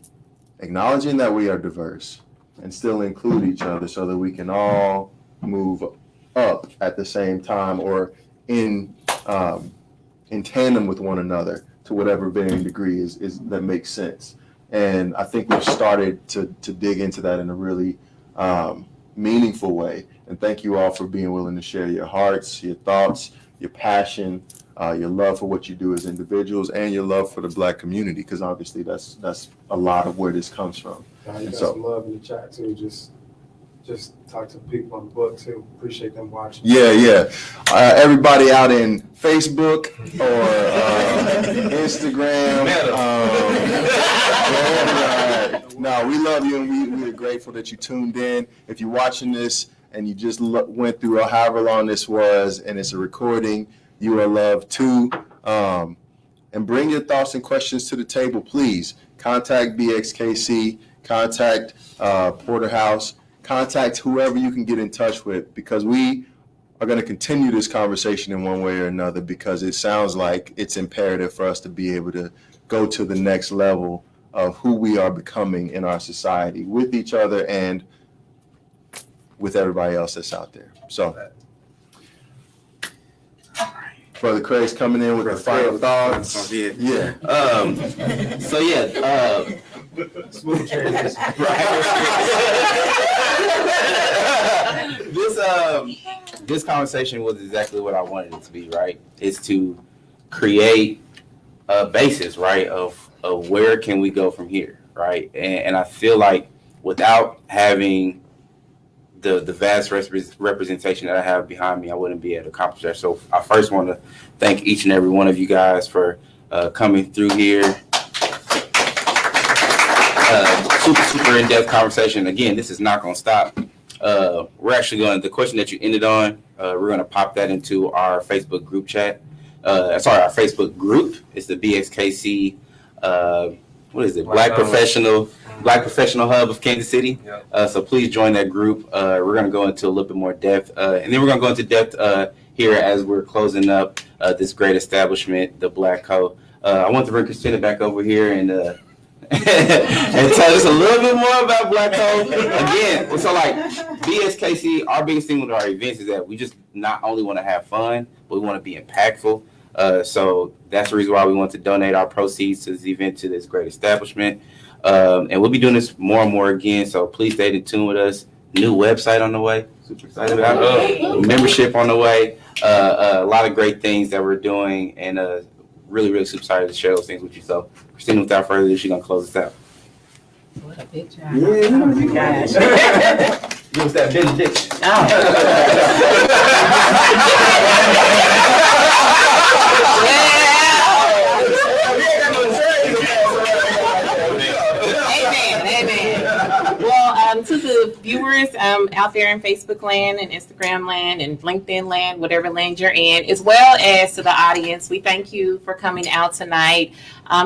acknowledging that we are diverse and still include each other, so that we can all move up at the same time, or in tandem with one another to whatever varying degree is that makes sense. And I think we've started to dig into that in a really meaningful way. And thank you all for being willing to share your hearts, your thoughts, your passion, your love for what you do as individuals, and your love for the Black community, because obviously that's a lot of where this comes from. You got some love in the chat too. Just talk to the people on the book too. Appreciate them watching. Yeah. Everybody out in Facebook or Instagram. No, we love you, and we are grateful that you tuned in. If you're watching this and you just went through however long this was, and it's a recording, you are loved too. And bring your thoughts and questions to the table, please. Contact BXKC, contact Porterhouse, contact whoever you can get in touch with, because we are going to continue this conversation in one way or another, because it sounds like it's imperative for us to be able to go to the next level of who we are becoming in our society with each other and with everybody else that's out there. So, Brother Craig's coming in with the final thoughts. Yeah. Smooth transition. This conversation was exactly what I wanted it to be, right? It's to create a basis, right, of where can we go from here, right? And I feel like without having the vast representation that I have behind me, I wouldn't be able to accomplish that. So I first want to thank each and every one of you guys for coming through here. Super in-depth conversation. Again, this is not going to stop. We're actually the question that you ended on, we're going to pop that into our Facebook group chat. Our Facebook group is the BXKC, what is it? Black Professional Hub of Kansas City. So please join that group. We're going to go into a little bit more depth. And then we're going to go into depth here as we're closing up this great establishment, the Black Co. I want to bring Christina back over here and and tell us a little bit more about Black Co. Again, so like BSKC, our biggest thing with our events is that we just not only want to have fun, but we want to be impactful. So that's the reason why we want to donate our proceeds to this event, to this great establishment. And we'll be doing this more and more again. So please stay in tune with us. New website on the way. Super excited about it. Membership on the way. A lot of great things that we're doing, and really, really super excited to share those things with you. So, Christina, without further ado, she's going to close us out. What a big job. Yeah. Oh my gosh. Give us that benediction. Amen. Well, to the viewers out there in Facebook land and Instagram land and LinkedIn land, whatever land you're in, as well as to the audience, we thank you for coming out tonight.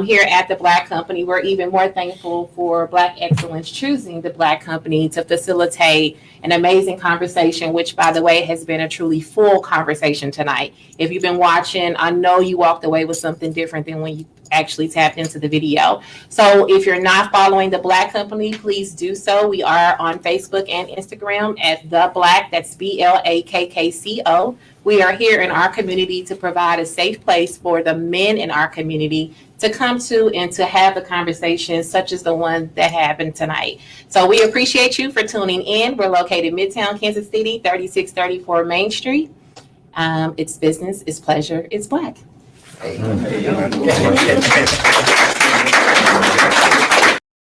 Here at the Black Company, we're even more thankful for Black Excellence choosing the Black Company to facilitate an amazing conversation, which, by the way, has been a truly full conversation tonight. If you've been watching, I know you walked away with something different than when you actually tapped into the video. So if you're not following the Black Company, please do so. We are on Facebook and Instagram at The Black, that's BLAKKCO. We are here in our community to provide a safe place for the men in our community to come to and to have a conversation such as the one that happened tonight. So we appreciate you for tuning in. We're located Midtown, Kansas City, 3634 Main Street. It's business, it's pleasure, it's Black. Hey.